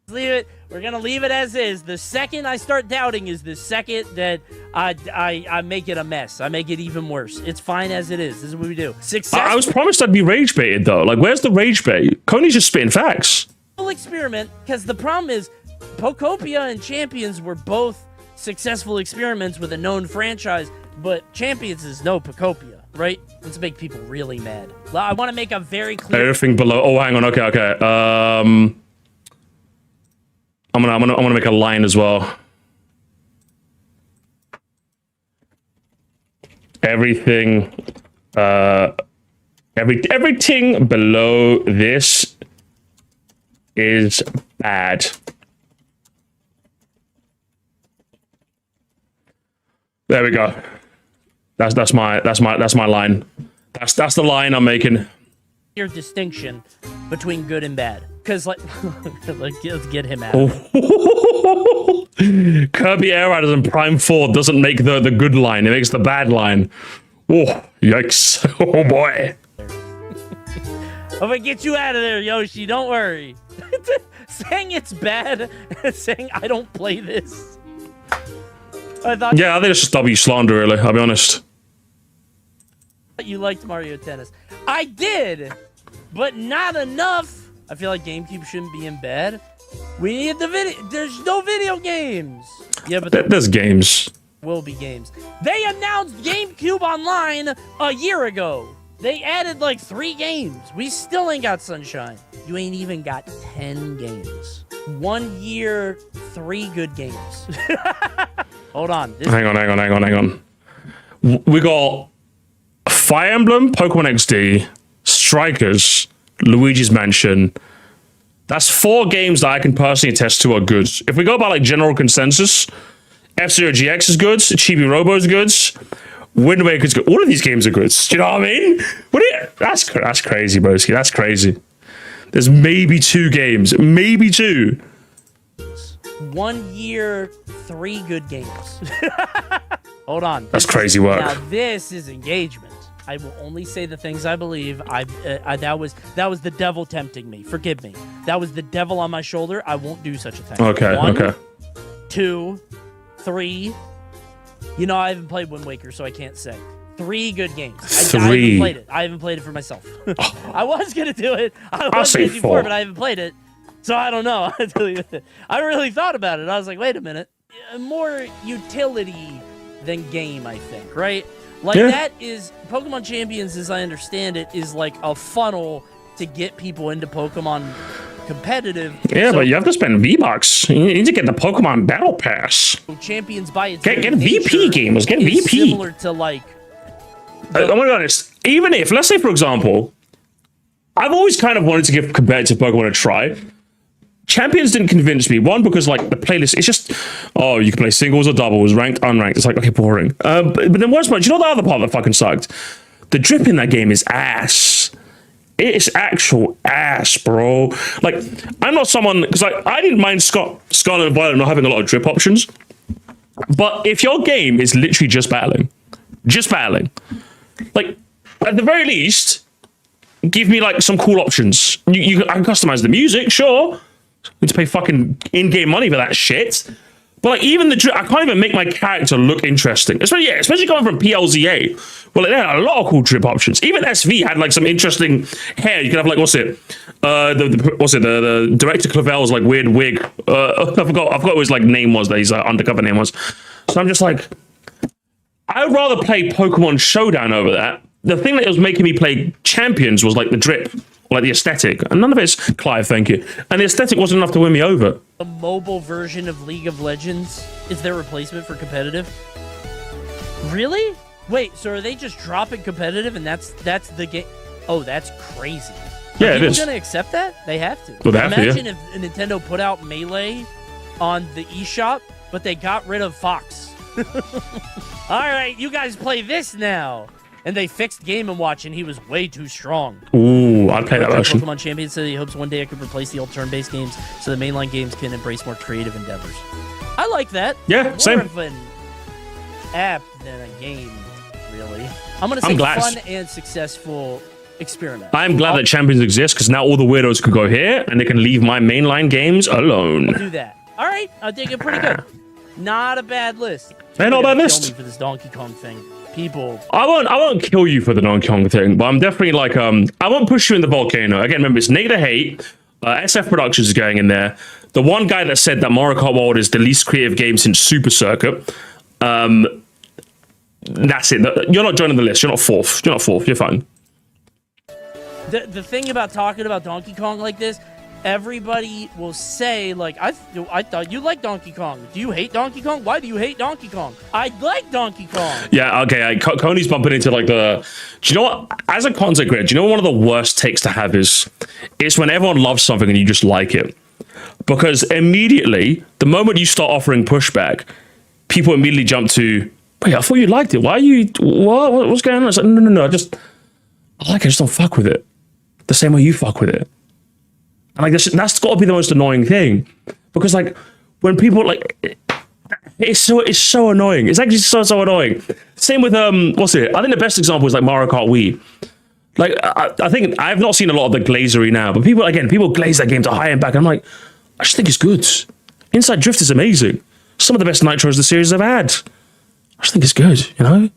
Leave it. We're gonna leave it as is. The second I start doubting is the second that I make it a mess. I make it even worse. It's fine as it is. This is what we do. I was promised I'd be rage baited though. Like, where's the rage bait? Coney's just spitting facts. Experiment, because the problem is, Pokopia and Champions were both successful experiments with a known franchise, but Champions is no Pokopia, right? Let's make people really mad. I want to make a very clear. Everything below. Oh, hang on. Okay. I'm gonna make a line as well. Everything, everything below this is bad. There we go. That's my line. That's the line I'm making. Clear distinction between good and bad. Because, like, let's get him out. Oh. Kirby Air Riders and Prime 4 doesn't make the good line. It makes the bad line. Oh, yikes. Oh, boy. I'm gonna get you out of there, Yoshi. Don't worry. Saying it's bad and saying I don't play this. Yeah, I think it's just W slander, really. I'll be honest. You liked Mario Tennis. I did, but not enough. I feel like GameCube shouldn't be in bed. We need the video. There's no video games. Yeah, but there's games. Will be games. They announced GameCube Online a year ago. They added like 3 games. We still ain't got Sunshine. You ain't even got 10 games. 1 year, 3 good games. Hold on. Hang on. We got Fire Emblem, Pokemon XD, Strikers, Luigi's Mansion. That's 4 games that I can personally attest to are good. If we go by like general consensus, F-Zero GX is good, Chibi Robo is good, Wind Waker's good. All of these games are good. Do you know what I mean? That's crazy, broski. That's crazy. There's maybe 2 games. Maybe 2. 1 year, 3 good games. Hold on. That's crazy work. Now this is engagement. I will only say the things I believe. That was the devil tempting me. Forgive me. That was the devil on my shoulder. I won't do such a thing. Okay. 1, 2, 3. You know, I haven't played Wind Waker, so I can't say. 3 good games. I haven't played it. I haven't played it for myself. I was gonna do it. I was say busy 4. before, but I haven't played it. So I don't know. I really thought about it. I was like, wait a minute. More utility than game, I think, right? Like, that is... Pokemon Champions, as I understand it, is like a funnel to get people into Pokemon competitive. Yeah, so, but you have to spend V-Bucks. You need to get the Pokemon Battle Pass. Champions by its Get very VP nature gamers. Get is VP. similar to, like... I'm gonna be honest. Even if, let's say, for example, I've always kind of wanted to give competitive Pokemon a try. Champions didn't convince me. 1, because like the playlist, it's just, oh, you can play singles or doubles, ranked, unranked. It's like, okay, boring. But then worst part, do you know the other part that fucking sucked? The drip in that game is ass. It's actual ass, bro. Like, I'm not someone, because like I didn't mind Scarlet and Violet not having a lot of drip options. But if your game is literally just battling, like at the very least, give me like some cool options. I can customize the music, sure. Need to pay fucking in-game money for that shit. But like even the I can't even make my character look interesting. Especially coming from PLZA. Well, they had a lot of cool drip options. Even SV had like some interesting hair. You could have like the director Clavel's like weird wig. I forgot what his like name was, that his undercover name was. So I'm just like, I'd rather play Pokemon Showdown over that. The thing that was making me play Champions was like the drip. Like the aesthetic, and none of it's Clive, thank you. And the aesthetic wasn't enough to win me over. The mobile version of League of Legends is their replacement for competitive? Really? Wait, so are they just dropping competitive and that's the game? Oh, that's crazy. Yeah, it is. Are people gonna accept that? They have to. Well, they have to, Imagine if Nintendo put out Melee on the eShop, but they got rid of Fox. All right, you guys play this now. And they fixed Game & Watch, and he was way too strong. Ooh, I'd play that version. Pokemon Champion said he hopes one day I could replace the old turn-based games so the mainline games can embrace more creative endeavors. I like that. Yeah, more same. More of an app than a game, really. I'm going to say fun and successful experiment. I'm glad that Champions exist, because now all the weirdos can go here, and they can leave my mainline games alone. I'll do that. All right, I think it's pretty good. Not a bad list. Not a bad list. Kill me for this Donkey Kong thing. People. I won't kill you for the Donkey Kong thing, but I'm definitely like, I won't push you in the volcano. Again, remember, it's Negative Hate. SF Productions is going in there. The one guy that said that Mario Kart World is the least creative game since Super Circuit. That's it. You're not joining the list. You're not fourth. You're fine. The thing about talking about Donkey Kong like this, everybody will say, like, I thought you liked Donkey Kong. Do you hate Donkey Kong? Why do you hate Donkey Kong? I like Donkey Kong. Yeah, okay. Coney's bumping into like the... Do you know what? As a content creator, do you know what one of the worst takes to have is? It's when everyone loves something and you just like it. Because immediately, the moment you start offering pushback, people immediately jump to, wait, I thought you liked it. Why are you... What's going on? It's like, no. I like it. I just don't fuck with it. The same way you fuck with it. And like that's got to be the most annoying thing, because like when people like, it's so annoying. It's actually so annoying. Same with what's it? I think the best example is like Mario Kart Wii. Like I think I've not seen a lot of the glazery now, but people glaze that game to high and back. And I'm like, I just think it's good. Inside Drift is amazing. Some of the best nitros the series have had. I just think it's good. You know,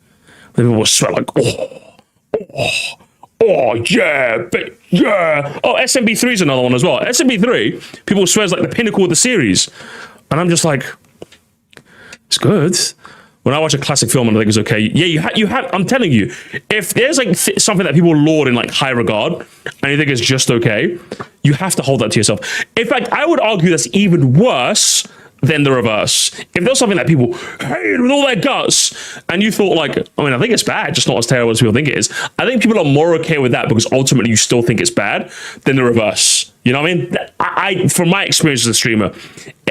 people will sweat like oh yeah, but yeah. Oh, SMB3 is another one as well. SMB3, people swear is like the pinnacle of the series, and I'm just like, it's good. When I watch a classic film and I think it's okay, yeah, you have. I'm telling you, if there's like something that people laud in like high regard, and you think it's just okay, you have to hold that to yourself. In fact, I would argue that's even worse then the reverse. If there's something that people hate with all their guts, and you thought like, I mean, I think it's bad, just not as terrible as people think it is. I think people are more okay with that because ultimately you still think it's bad than the reverse. You know what I mean? I from my experience as a streamer,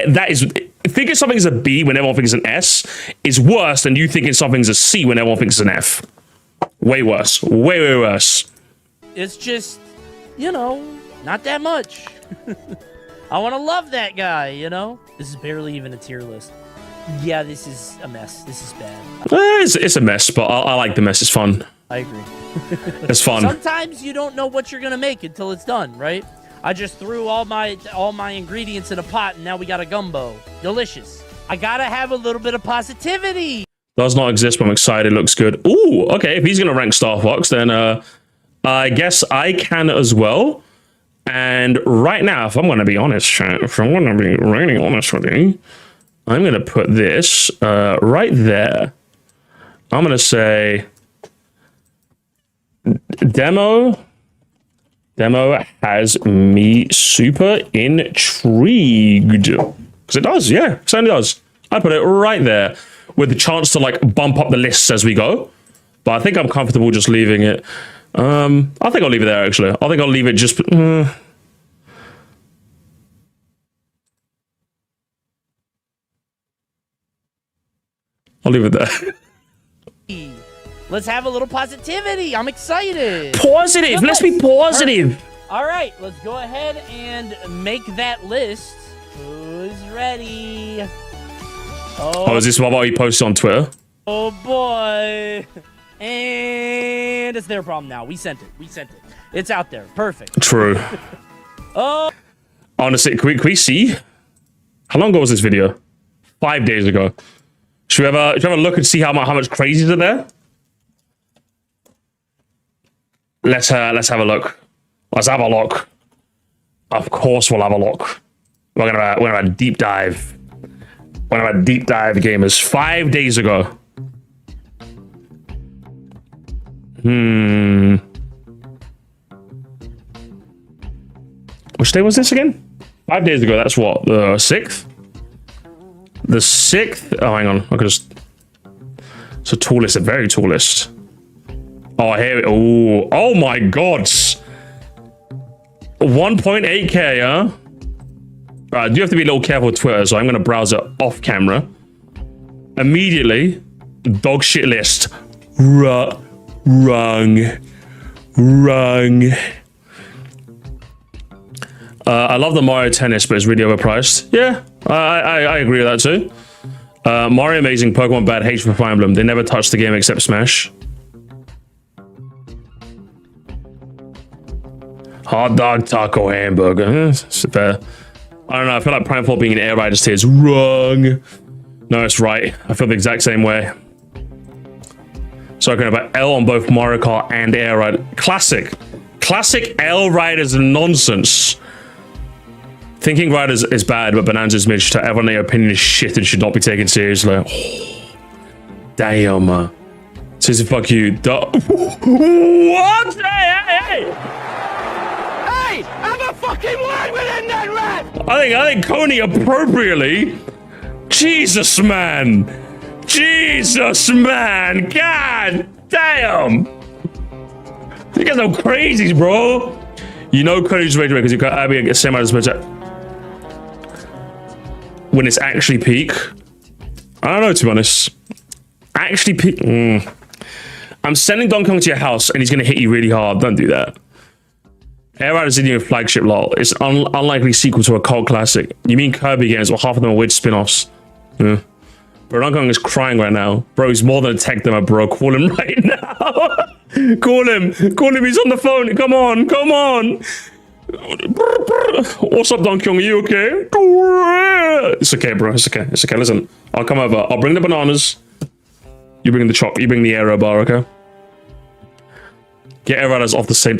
that is, thinking something's a B when everyone thinks it's an S is worse than you thinking something's a C when everyone thinks it's an F. Way worse. Way, way worse. It's just, you know, not that much. I want to love that guy, you know? This is barely even a tier list. Yeah, this is a mess. This is bad. It's a mess, but I like the mess. It's fun. I agree. It's fun. Sometimes you don't know what you're going to make until it's done, right? I just threw all my ingredients in a pot, and now we got a gumbo. Delicious. I got to have a little bit of positivity. Does not exist, but I'm excited. Looks good. Ooh, okay. If he's going to rank Star Fox, then I guess I can as well. And right now, if I'm going to be honest, chat, if I'm going to be really honest with you, I'm going to put this right there. I'm going to say demo has me super intrigued. Because it does, yeah, it certainly does. I put it right there with the chance to like bump up the lists as we go. But I think I'm comfortable just leaving it. I think I'll leave it there, actually. I think I'll leave it just... I'll leave it there. Let's have a little positivity. I'm excited. Positive. Let's be positive. Perfect. All right, let's go ahead and make that list. Who's ready? Oh, is this what you posted on Twitter? Oh, boy. And it's their problem now. We sent it. It's out there. Perfect. True. Oh. Honestly, can we see? How long ago was this video? 5 days ago. Should we have a look and see how much crazies are there? Let's have a look. Let's have a look. Of course, we'll have a look. We're gonna have a deep dive. We're gonna have a deep dive, gamers. 5 days ago. Which day was this again? 5 days ago. That's what, the 6th? The 6th. Oh, hang on. I could just. It's a tall list, a very tall list. Oh, here. Oh my God. 1.8K, huh? I do have to be a little careful with Twitter, so I'm going to browse it off camera. Immediately, dog shit list. Wrong. I love the Mario Tennis, but it's really overpriced. Yeah, I agree with that too. Mario amazing, Pokemon bad, H for Fire Emblem. They never touched the game except Smash. Hot dog, taco, hamburger. It's fair. I don't know. I feel like Primeval being an Air Riders tier is wrong. No, it's right. I feel the exact same way. So I'm going about L on both Mario Kart and Air Riders. Classic L Riders nonsense. Thinking Riders is bad, but Bonanza's Mitch to everyone their opinion is shit and should not be taken seriously. Oh, damn. Says fuck you. What? Hey! Hey, have a fucking word with him then, rat! I think Coney appropriately. Jesus, man. God damn. You guys are crazies, bro. You know Coney's rage because you got Abby get same out as much when it's actually peak. I don't know, to be honest. Actually peak. I'm sending Donkey Kong to your house and he's gonna hit you really hard. Don't do that. Air Riders is in your flagship, lol. It's an unlikely sequel to a cult classic. You mean Kirby games, well, half of them are weird spin-offs. Yeah. Bro, Donkey Kong is crying right now. Bro, he's more than a tech demo, bro. Call him right now. Call him. He's on the phone. Come on. What's up, Donkey Kong? Are you okay? It's okay, bro. It's okay. Listen, I'll come over. I'll bring the bananas. You bring the chop. You bring the aero bar, okay? Get Air Riders off the same...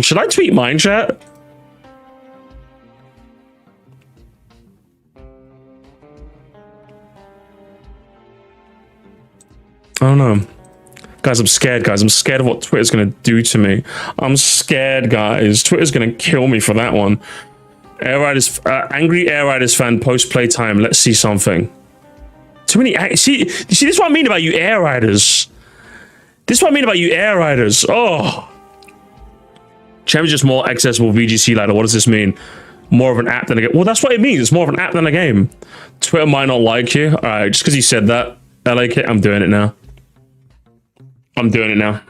Should I tweet mine, chat? I don't know. Guys, I'm scared, guys. I'm scared of what Twitter's going to do to me. I'm scared, guys. Twitter's going to kill me for that one. Air Riders, angry Air Riders fan post playtime. Let's see something. Too many. See, this is what I mean about you Air Riders. This is what I mean about you Air Riders. Oh. Champ is just more accessible VGC ladder. What does this mean? More of an app than a game. Well, that's what it means. It's more of an app than a game. Twitter might not like you. All right, just because you said that, LA Kid, I'm doing it now. I'm doing it now.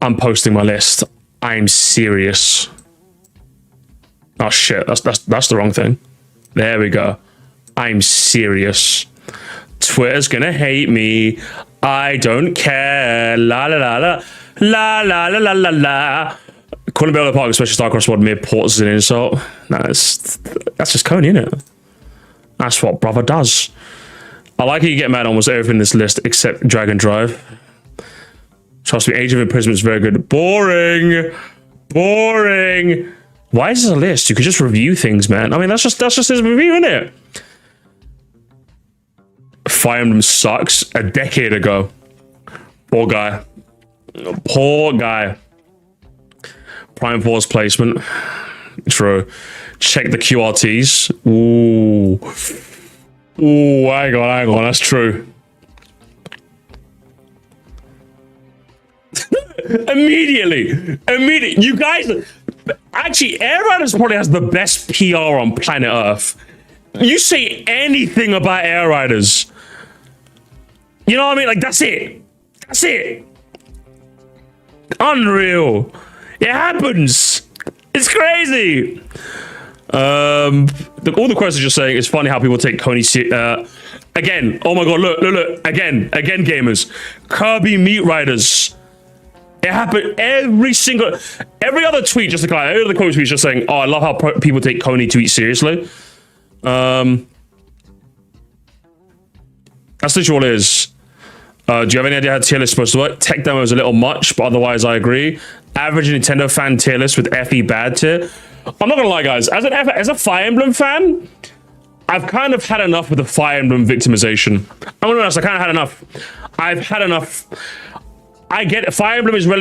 I'm posting my list. I'm serious. Oh shit, that's the wrong thing. There we go. I'm serious. Twitter's gonna hate me. I don't care. La la la la la la la la la la. Couldn't be able to park, especially Starcross World mere ports as an insult. No, that's just Coney, isn't it? That's what brother does. I like how you get mad on almost everything in this list except Dragon Drive. Trust me, Age of Imprisonment is very good. Boring. Boring. Why is this a list? You could just review things, man. I mean, that's just his review, isn't it? Fire Emblem sucks a decade ago. Poor guy. Poor guy. Prime Force placement. True. Check the QRTs. Ooh. Ooh, hang on. That's true. Immediately. You guys... Actually, Air Riders probably has the best PR on planet Earth. You say anything about Air Riders. You know what I mean? Like, that's it. That's it. Unreal. It happens. It's crazy. All the questions you're saying, it's funny how people take Coney again. Oh my god, look. Again, gamers. Kirby Meat Riders. It happened every other tweet, just a guy, every other quote tweet just saying, oh, I love how people take Coney tweets seriously. That's literally all it is. Do you have any idea how tier list is supposed to work? Tech demo is a little much, but otherwise I agree. Average Nintendo fan tier list with FE bad tier. I'm not gonna lie, guys. As a Fire Emblem fan, I've kind of had enough with the Fire Emblem victimization. I'm gonna be honest, I kind of had enough. I've had enough. I get it. Fire Emblem is Fire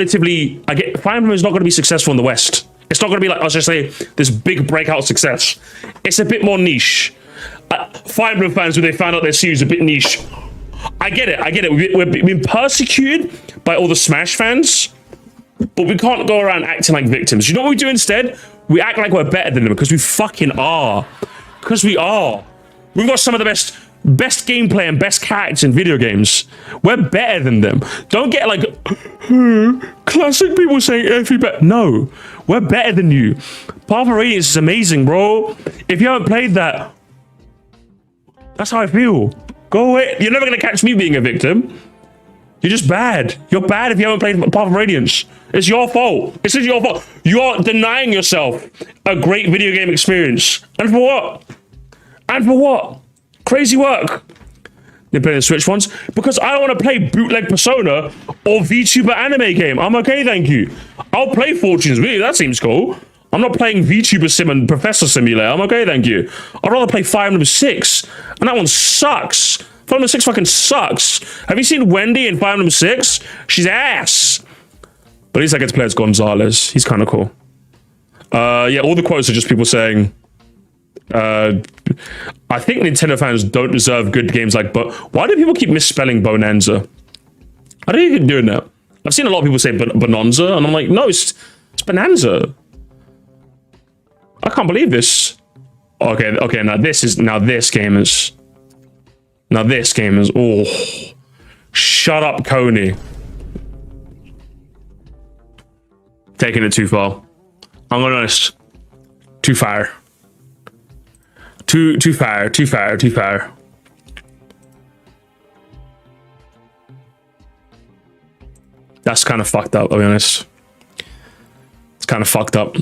Emblem is not going to be successful in the West. It's not going to be like, let's just say, this big breakout success. It's a bit more niche. Fire Emblem fans, when they found out their series a bit niche, I get it. We're being persecuted by all the Smash fans, but we can't go around acting like victims. You know what we do instead? We act like we're better than them because we fucking are. Because we are. We've got some of the best gameplay and best characters in video games. We're better than them. Don't get like classic people saying every better. No, we're better than you. Path of Radiance is amazing, bro. If you haven't played that, that's how I feel. Go away. You're never gonna catch me being a victim. You're just bad. You're bad if you haven't played Path of Radiance. It's your fault. It's your fault. You're denying yourself a great video game experience. And for what? And for what? Crazy work. They play the Switch ones because I don't want to play bootleg Persona or VTuber anime game. I'm okay, thank you. I'll play Fortune's Wheel. That seems cool. I'm not playing VTuber Sim and Professor Simulator. I'm okay, thank you. I'd rather play Fire Emblem 6, and that one sucks. Fire Emblem 6 fucking sucks. Have you seen Wendy in Fire Emblem 6? She's ass. But at least I get to play as Gonzalez. He's kind of cool. Yeah, all the quotes are just people saying, I think Nintendo fans don't deserve good games like, but why do people keep misspelling Bonanza? I don't think you keep doing that. I've seen a lot of people say Bonanza, and I'm like, no, it's Bonanza. I can't believe this. Okay, now this game is, oh, shut up, Coney. Taking it too far. I'm gonna be honest. Too far. Too far. That's kind of fucked up, I'll be honest. It's kind of fucked up.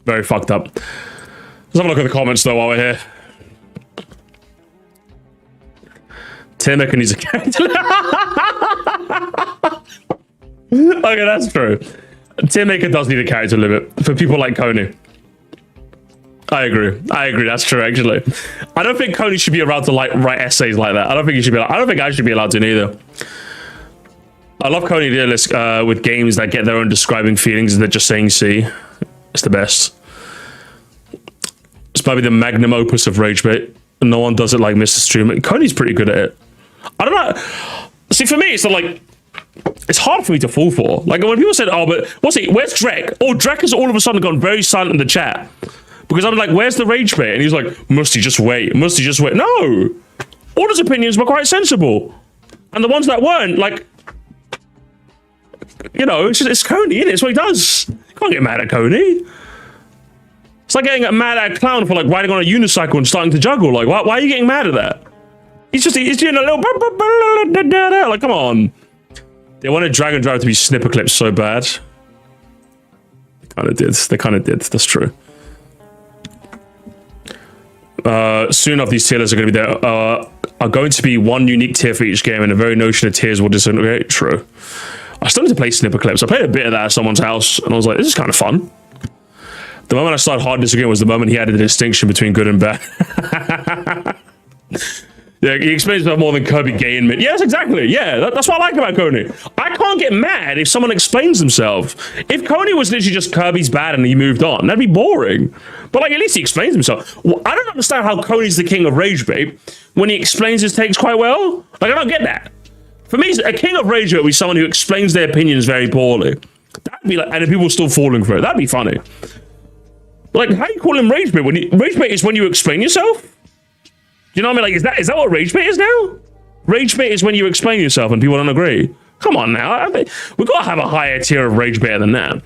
Very fucked up. Let's have a look at the comments though while we're here. Timmaker needs a character. Okay, that's true. Timmaker does need a character limit for people like Coney. I agree. That's true, actually. I don't think Coney should be allowed to write essays like that. I don't think I should be allowed to either. I love Coney tier list with games that get their own describing feelings and they're just saying C. It's the best. It's probably the magnum opus of rage bait. No one does it like Mr. Stream. Coney's pretty good at it. I don't know. See, for me, it's like it's hard for me to fall for. Like when people said, "Oh, but where's Drek?" Oh, Drek has all of a sudden gone very silent in the chat because I'm like, "Where's the rage bait?" And he's like, "Musty, just wait. Musty, just wait." No, all his opinions were quite sensible, and the ones that weren't, like, you know, it's Coney, isn't it? It's what he does. You can't get mad at Coney. It's like getting mad at a clown for like riding on a unicycle and starting to juggle. Like, why are you getting mad at that? He's doing a little like, come on. They wanted Dragon Drive to be snipper clips so bad. They kind of did. That's true. Soon enough, these tier lists are going to be there. Are going to be one unique tier for each game, and the very notion of tiers will disintegrate. True. I started to play snipper clips. I played a bit of that at someone's house, and I was like, this is kind of fun. The moment I started hard disagreeing was the moment he added the distinction between good and bad. Yeah, he explains about more than Kirby gay and mid. Yes, exactly. Yeah, that's what I like about Coney. I can't get mad if someone explains themselves. If Coney was literally just Kirby's bad and he moved on, that'd be boring. But like, at least he explains himself. Well, I don't understand how Coney's the king of rage bait when he explains his takes quite well. Like, I don't get that. For me, a king of rage bait would be someone who explains their opinions very poorly. That'd be like, and if people are still falling for it, that'd be funny. Like, how do you call him rage bait? Rage bait is when you explain yourself. You know what I mean? Like, is that what rage bait is now? Rage bait is when you explain yourself and people don't agree. Come on now. We've got to have a higher tier of rage bait than that.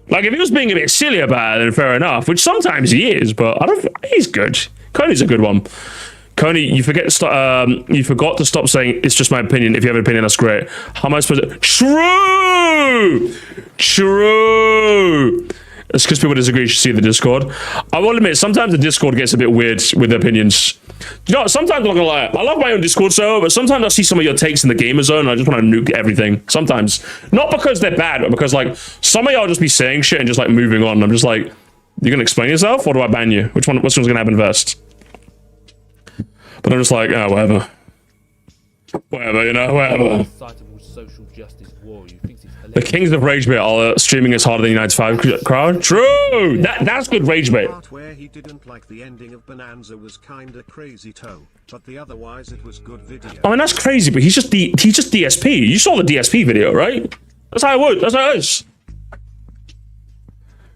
Like, if he was being a bit silly about it, then fair enough, which sometimes he is, but he's good. Coney's a good one. Coney, you forgot to stop saying, it's just my opinion. If you have an opinion, that's great. How am I supposed to... True! It's because people disagree. You should see the Discord. I will admit, sometimes the Discord gets a bit weird with opinions. You know, sometimes I'm not gonna lie. I love my own Discord server, but sometimes I see some of your takes in the gamer zone and I just want to nuke everything. Sometimes. Not because they're bad, but because, like, some of y'all just be saying shit and just, like, moving on. I'm just like, you gonna explain yourself or do I ban you? Which one's gonna happen first? But I'm just like, oh, whatever. Whatever, you know, whatever. The Kings of Rage Bait are streaming is harder than United's 5 crowd. True! That's good Rage Bait. The part where he didn't like the ending of Bonanza was kinda crazy too, but otherwise it was good video. I mean, that's crazy, but he's just DSP. You saw the DSP video, right? That's how it would. That's how it is.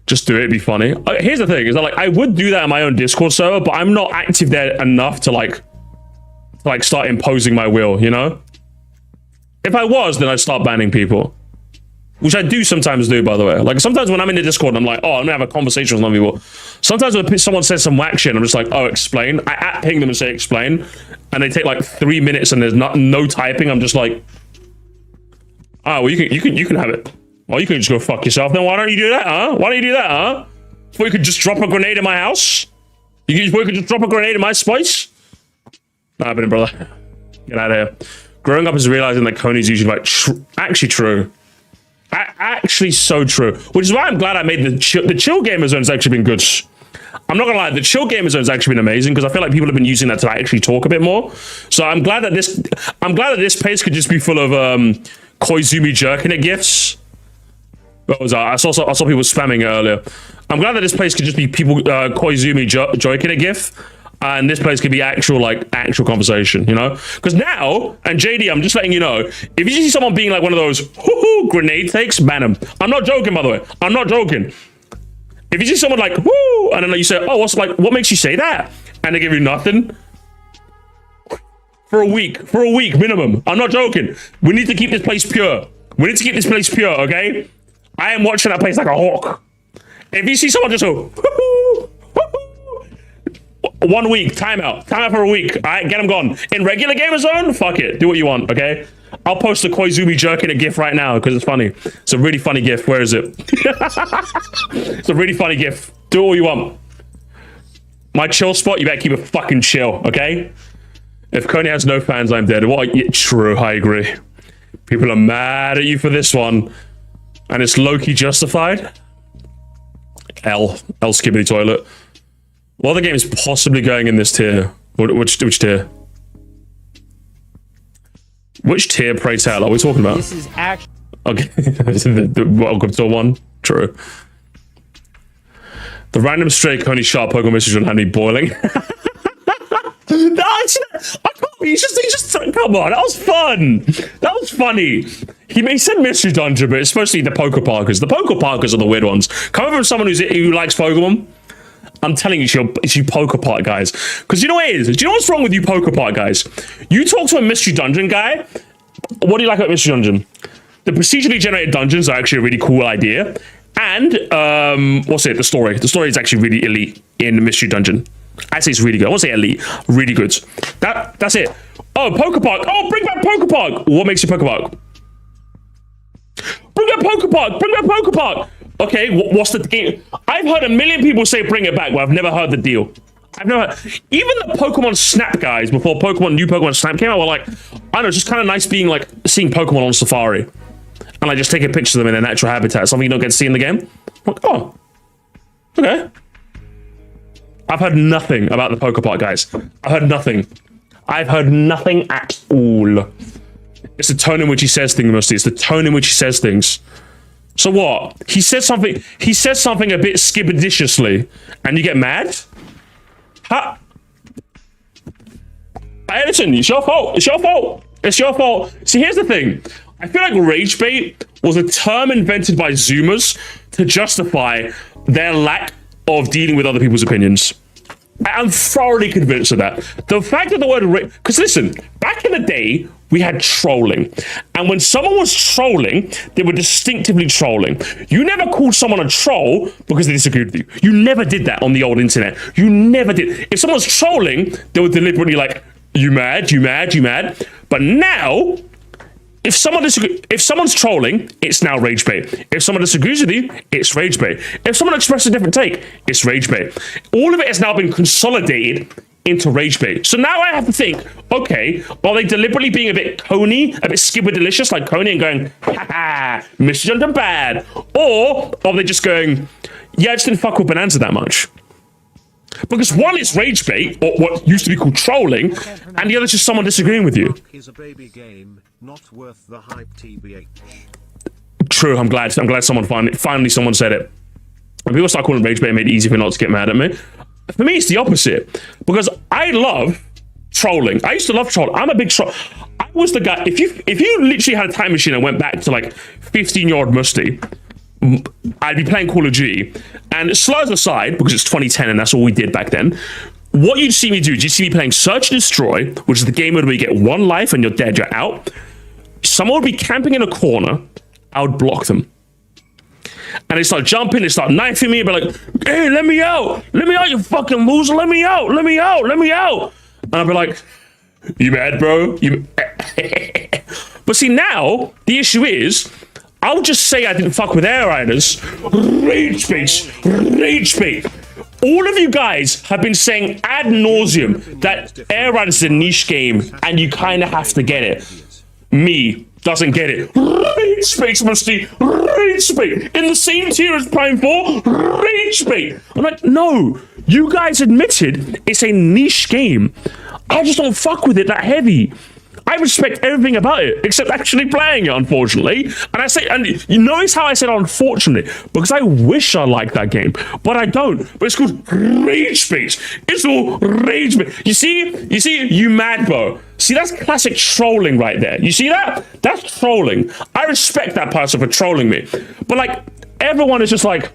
Just do it, it'd be funny. Here's the thing, is that, like, I would do that in my own Discord server, but I'm not active there enough to like start imposing my will, you know? If I was, then I'd start banning people. Which I do sometimes do, by the way. Like, sometimes when I'm in the Discord, I'm like, oh, I'm gonna have a conversation with some people. Sometimes when someone says some whack shit, I'm just like, oh, explain. I ping them and say explain. And they take like 3 minutes and there's no typing. I'm just like, oh, well, you can have it. Well, you can just go fuck yourself. Then why don't you do that, huh? Why don't you do that, huh? Before you could just drop a grenade in my house? Before you could just drop a grenade in my space? Nah, but brother. Get out of here. Growing up is realizing that Coney's usually like, actually true. Actually so true. Which is why I'm glad I made the chill gamer zone's actually been good. I'm not gonna lie, the chill gamer zone's actually been amazing because I feel like people have been using that to actually talk a bit more. So I'm glad that this page could just be full of Koizumi jerking it gifs. What was that? I saw people spamming it earlier. I'm glad that this place could just be people Koizumi joking it gif. And this place could be actual conversation, you know? Because now, and JD, I'm just letting you know, if you see someone being like one of those grenade takes, ban them. I'm not joking, by the way. I'm not joking. If you see someone like, whoo, and then you say, oh, what makes you say that? And they give you nothing. For a week minimum. I'm not joking. We need to keep this place pure. Okay? I am watching that place like a hawk. If you see someone just go, 1 week, timeout for a week. All right, get them gone. In regular gamer zone, fuck it. Do what you want, okay? I'll post a Koizumi jerking a gif right now because it's funny. It's a really funny gif. Where is it? It's a really funny gif. Do all you want. My chill spot, you better keep it fucking chill, okay? If Coney has no fans, I'm dead. What? Yeah, true, I agree. People are mad at you for this one. And it's low-key justified. L skibbity toilet. What other game is possibly going in this tier? Which tier? Which tier, pray tell, are we talking about? This is actually Okay, the welcome to one. True. The random stray Coney sharp Pokemon message had me boiling. No, I can't. He just come on. That was fun. That was funny. He said mystery dungeon, but it's supposed to be the Poke Parkers. The Poke Parkers are the weird ones. Coming from someone who likes Pokemon, I'm telling you, it's you Poke Park guys. Because you know what it is? Do you know what's wrong with you Poke Park guys? You talk to a mystery dungeon guy. What do you like about mystery dungeon? The procedurally generated dungeons are actually a really cool idea. And what's it? The story. The story is actually really elite in the mystery dungeon. I say it's really good. I won't say elite. Really good. That's it. Oh, Poke Park. Oh, bring back Poke Park. What makes you Poke Park? Bring back Poke Park. Bring back Poke Park. Okay, what's the game? I've heard a million people say bring it back, but I've never heard the deal. I've never heard. Even the Pokemon Snap guys before new Pokemon Snap came out were like, I don't know, it's just kind of nice being like seeing Pokemon on Safari and like just taking pictures of them in their natural habitat, something you don't get to see in the game. I'm like, oh, okay. I've heard nothing about the Poke Park guys. I've heard nothing. I've heard nothing at all. It's the tone in which he says things, Moresty. It's the tone in which he says things. So what? He says something a bit skibberdiciously, and you get mad? Huh? Hey, listen, it's your fault. It's your fault. It's your fault. See, here's the thing. I feel like rage bait was a term invented by Zoomers to justify their lack of dealing with other people's opinions. I'm thoroughly convinced of that. The fact that the word because listen, back in the day, we had trolling. And when someone was trolling, they were distinctively trolling. You never called someone a troll because they disagreed with you. You never did that on the old internet. You never did. If someone's trolling, they were deliberately like, you mad, you mad, you mad. But now, if someone's trolling, it's now rage bait. If someone disagrees with you, it's rage bait. If someone expresses a different take, it's rage bait. All of it has now been consolidated into rage bait. So now I have to think, okay, are they deliberately being a bit coney, a bit skibberdelicious like Coney and going, ha ha, Mr. Junta bad? Or are they just going, yeah, I just didn't fuck with Bonanza that much? Because one is rage bait, or what used to be called trolling, and the other is just someone disagreeing with you. Is a baby game, not worth the hype, TBH. True, I'm glad someone finally someone said it. When people start calling rage bait, it made it easy for not to get mad at me. For me, it's the opposite. Because I love trolling. I used to love trolling. I'm a big troll. I was the guy, if you literally had a time machine and went back to like 15-year-old Moresty, I'd be playing Call of Duty, and slurs aside, because it's 2010 and that's all we did back then, what you'd see me do, you'd see me playing Search and Destroy, which is the game where you get one life and you're dead, you're out. Someone would be camping in a corner, I would block them. And they start jumping, they start knifing me, and be like, hey, let me out, you fucking loser, let me out. And I'd be like, you mad, bro? But see, now, the issue is, I'll just say I didn't fuck with Air Riders. Rage bait. All of you guys have been saying ad nauseum that Air Riders is a niche game and you kind of have to get it. Me doesn't get it. Rage bait, Moresty. Rage bait. In the same tier as Prime 4, rage bait. I'm like, no, you guys admitted it's a niche game. I just don't fuck with it that heavy. I respect everything about it, except actually playing it, unfortunately. And I say, and you notice how I said unfortunately, because I wish I liked that game, but I don't. But it's called rage bait. It's all rage bait. You see, you mad, bro. See, that's classic trolling right there. You see that? That's trolling. I respect that person for trolling me. But like, everyone is just like,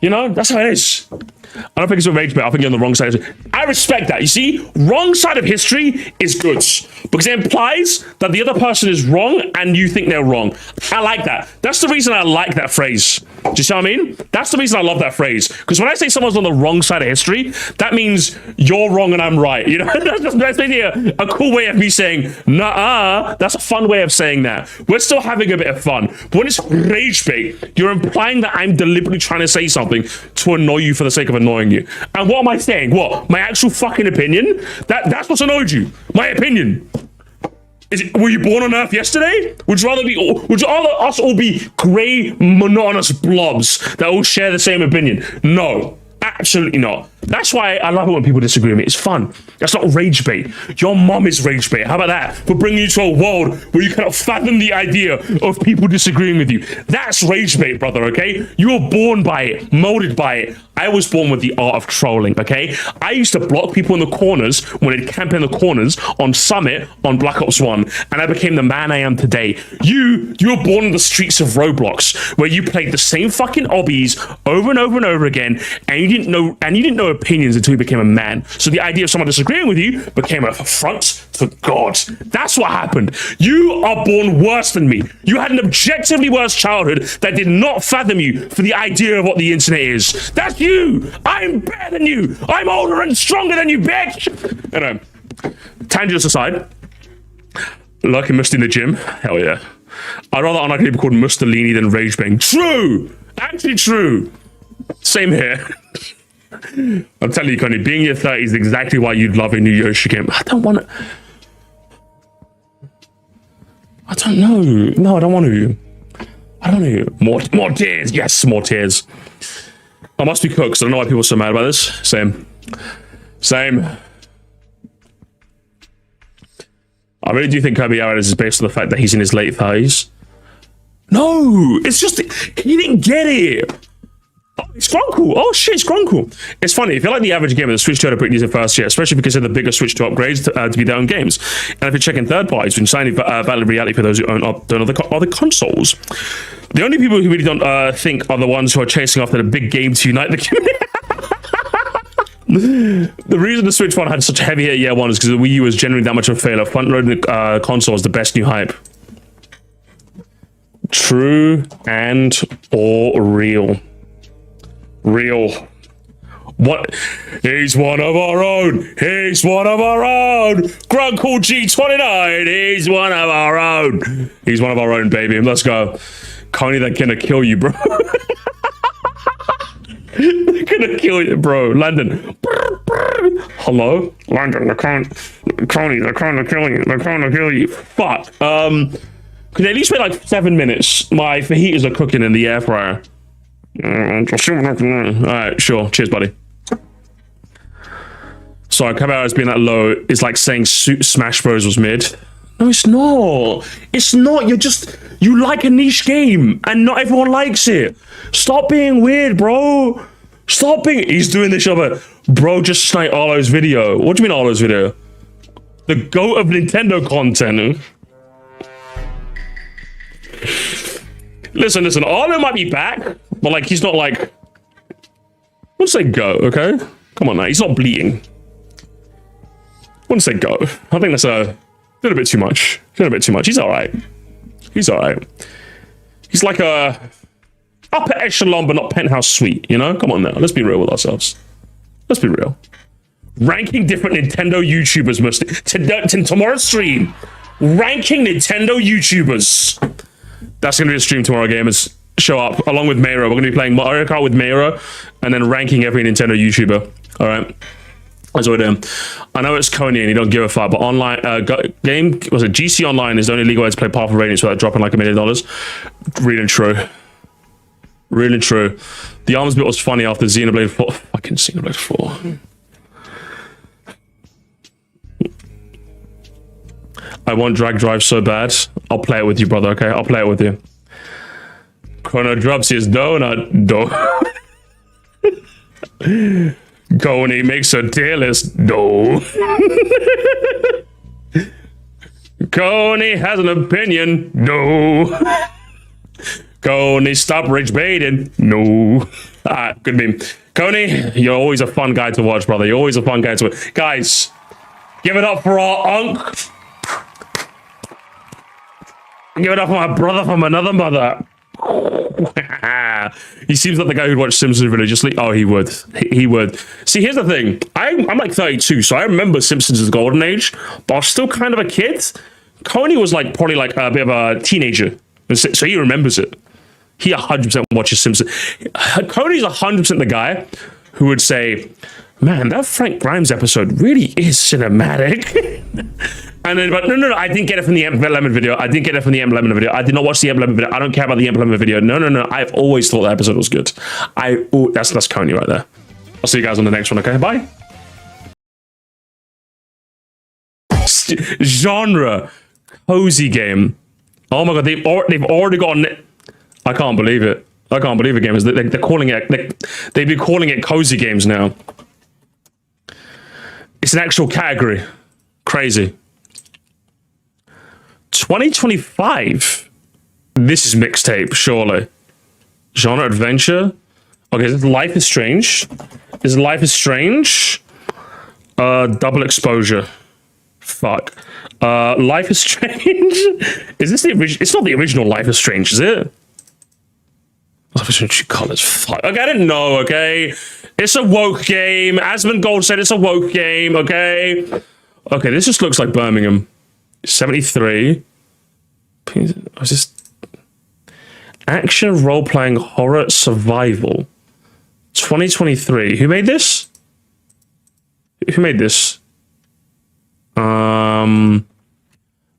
you know, that's how it is. I don't think it's a rage bait. I think you're on the wrong side. I respect that. You see, wrong side of history is good because it implies that the other person is wrong and you think they're wrong. I like that. That's the reason I like that phrase. Do you see what I mean? That's the reason I love that phrase. Because when I say someone's on the wrong side of history, that means you're wrong and I'm right. You know, that's a cool way of me saying, nah, that's a fun way of saying that. We're still having a bit of fun. But when it's rage bait, you're implying that I'm deliberately trying to say something to annoy you for the sake of annoying you. And what am I saying? What? My actual fucking opinion? That's what's annoyed you. My opinion. Were you born on Earth yesterday? Would you rather us all be grey, monotonous blobs that all share the same opinion? No, absolutely not. That's why I love it when people disagree with me. It's fun. That's not rage bait. Your mom is rage bait. How about that? For bringing you to a world where you cannot fathom the idea of people disagreeing with you. That's rage bait, brother, okay? You were born by it, molded by it. I was born with the art of trolling, okay? I used to block people in the corners when they'd camp in the corners on Summit on Black Ops 1, and I became the man I am today. You were born in the streets of Roblox, where you played the same fucking obbies over and over and over again, and you didn't know opinions until you became a man. So the idea of someone disagreeing with you became an affront to God. That's what happened. You are born worse than me. You had an objectively worse childhood that did not fathom you for the idea of what the internet is. That's you. I'm better than you. I'm older and stronger than you, bitch. Anyway, tangents aside, like Musty in the gym, hell yeah. I'd rather unlikely be called Mussolini than Rage Bang. True, actually true. Same here. I'm telling you, Connie, being in your 30s is exactly why you'd love a new Yoshi game. I don't want to. I don't know. No, I don't want to. I don't know. More tears. Yes, more tears. I must be cooked, so I don't know why people are so mad about this. Same. I really do think Kirby Ares is based on the fact that he's in his late 30s. No, it's just he didn't get it. Oh, it's Grunkle. Oh shit, it's Grunkle. It's funny, if you're like the average gamer, the Switch 2 had a pretty decent first year, especially because of the bigger Switch 2 upgrades to be their own games. And if you're checking third parties, when signing valid reality for those who own other consoles, the only people who really don't think are the ones who are chasing after the big game to unite the community. The reason the Switch 1 had such a heavy hit year one is because the Wii U was generally that much of a failure. Front-loading the console is the best new hype. True and or real. Real. What? He's one of our own. He's one of our own. Grunkle G29. He's one of our own. He's one of our own, baby. Let's go. Connie, they're gonna kill you, bro. They're gonna kill you, bro. Landon. Hello? Landon, they can't. Connie, they're trying to kill you. They're trying to kill you. Fuck. Could they at least wait like 7 minutes? My fajitas are cooking in the air fryer. Alright, sure. Cheers, buddy. Sorry, Caballero's being that low is like saying Smash Bros was mid. No, it's not. It's not. You like a niche game and not everyone likes it. Stop being weird, bro. Stop being. He's doing this other. Bro, just sniped Arlo's video. What do you mean Arlo's video? The GOAT of Nintendo content. Listen, Arlo might be back, but like he's not like. I wouldn't say go, okay? Come on now, he's not bleeding. I wouldn't say go. I think that's a little bit too much. He's alright. He's like a upper echelon, but not penthouse suite, you know? Come on now, let's be real with ourselves. Let's be real. Ranking different Nintendo YouTubers must tomorrow's stream. Ranking Nintendo YouTubers. That's gonna be a stream tomorrow, gamers. Show up along with Mayro. We're gonna be playing Mario Kart with Mayro, and then ranking every Nintendo YouTuber. All right, that's what we're doing. I know it's Coney and you don't give a fuck, but online game was it GC Online is the only legal way to play powerful ratings without dropping like $1 million. Really true. Really true. The arms bit was funny after Xenoblade 4. Fucking Xenoblade 4. I want drag drive so bad. I'll play it with you, brother, okay? I'll play it with you. Chrono drops his donut. Coney makes a tier list. Coney has an opinion. No. Coney, stop rich baiting. No. Alright, good meme. Coney, you're always a fun guy to watch, brother. You're always a fun guy to watch. Guys, give it up for our Unk. Give it up for my brother from another mother. He seems like the guy who'd watch Simpsons religiously. Oh, he would. He would. See, here's the thing. I'm like 32, so I remember Simpsons' golden age, but I was still kind of a kid. Coney was like probably like a bit of a teenager, so he remembers it. He 100% watches Simpsons. Coney's 100% the guy who would say, man, that Frank Grimes episode really is cinematic. And then, but no, I didn't get it from the M11 video. I didn't get it from the M11 video. I did not watch the M11 video. I don't care about the M11 video. No. I've always thought that episode was good. That's Coney right there. I'll see you guys on the next one, okay? Bye. Genre. Cozy game. Oh my god, they've already gotten it. I can't believe it. I can't believe it, gamers. They're calling it... They've been calling it cozy games now. It's an actual category. Crazy. 2025. This is mixtape, surely. Genre adventure. Okay, this Life is Strange. Is Life is Strange? Double exposure. Fuck. Life is Strange. Is this the original? It's not the original Life is Strange, is it? Life is Strange colors. Fuck. Okay, I didn't know. Okay, it's a woke game. Asmund Gold said it's a woke game. Okay. Okay, this just looks like Birmingham. 73. Is this action role-playing horror survival? 2023. Who made this? Who made this? I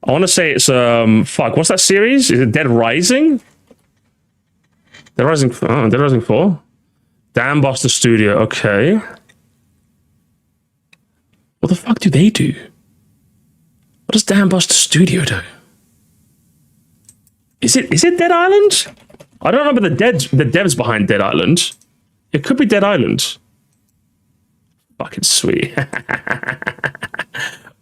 want to say it's fuck. What's that series? Is it Dead Rising? Dead Rising. Oh, Dead Rising 4. Damn Buster Studio. Okay. What the fuck do they do? What does Damn Buster Studio do? Is it Dead Island? I don't remember the devs behind Dead Island. It could be Dead Island. Fucking sweet.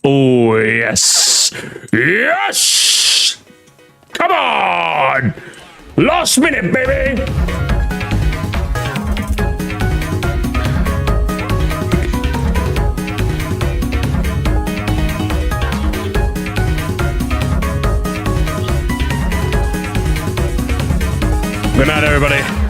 Oh, yes. Yes! Come on! Last minute, baby! Good night, everybody.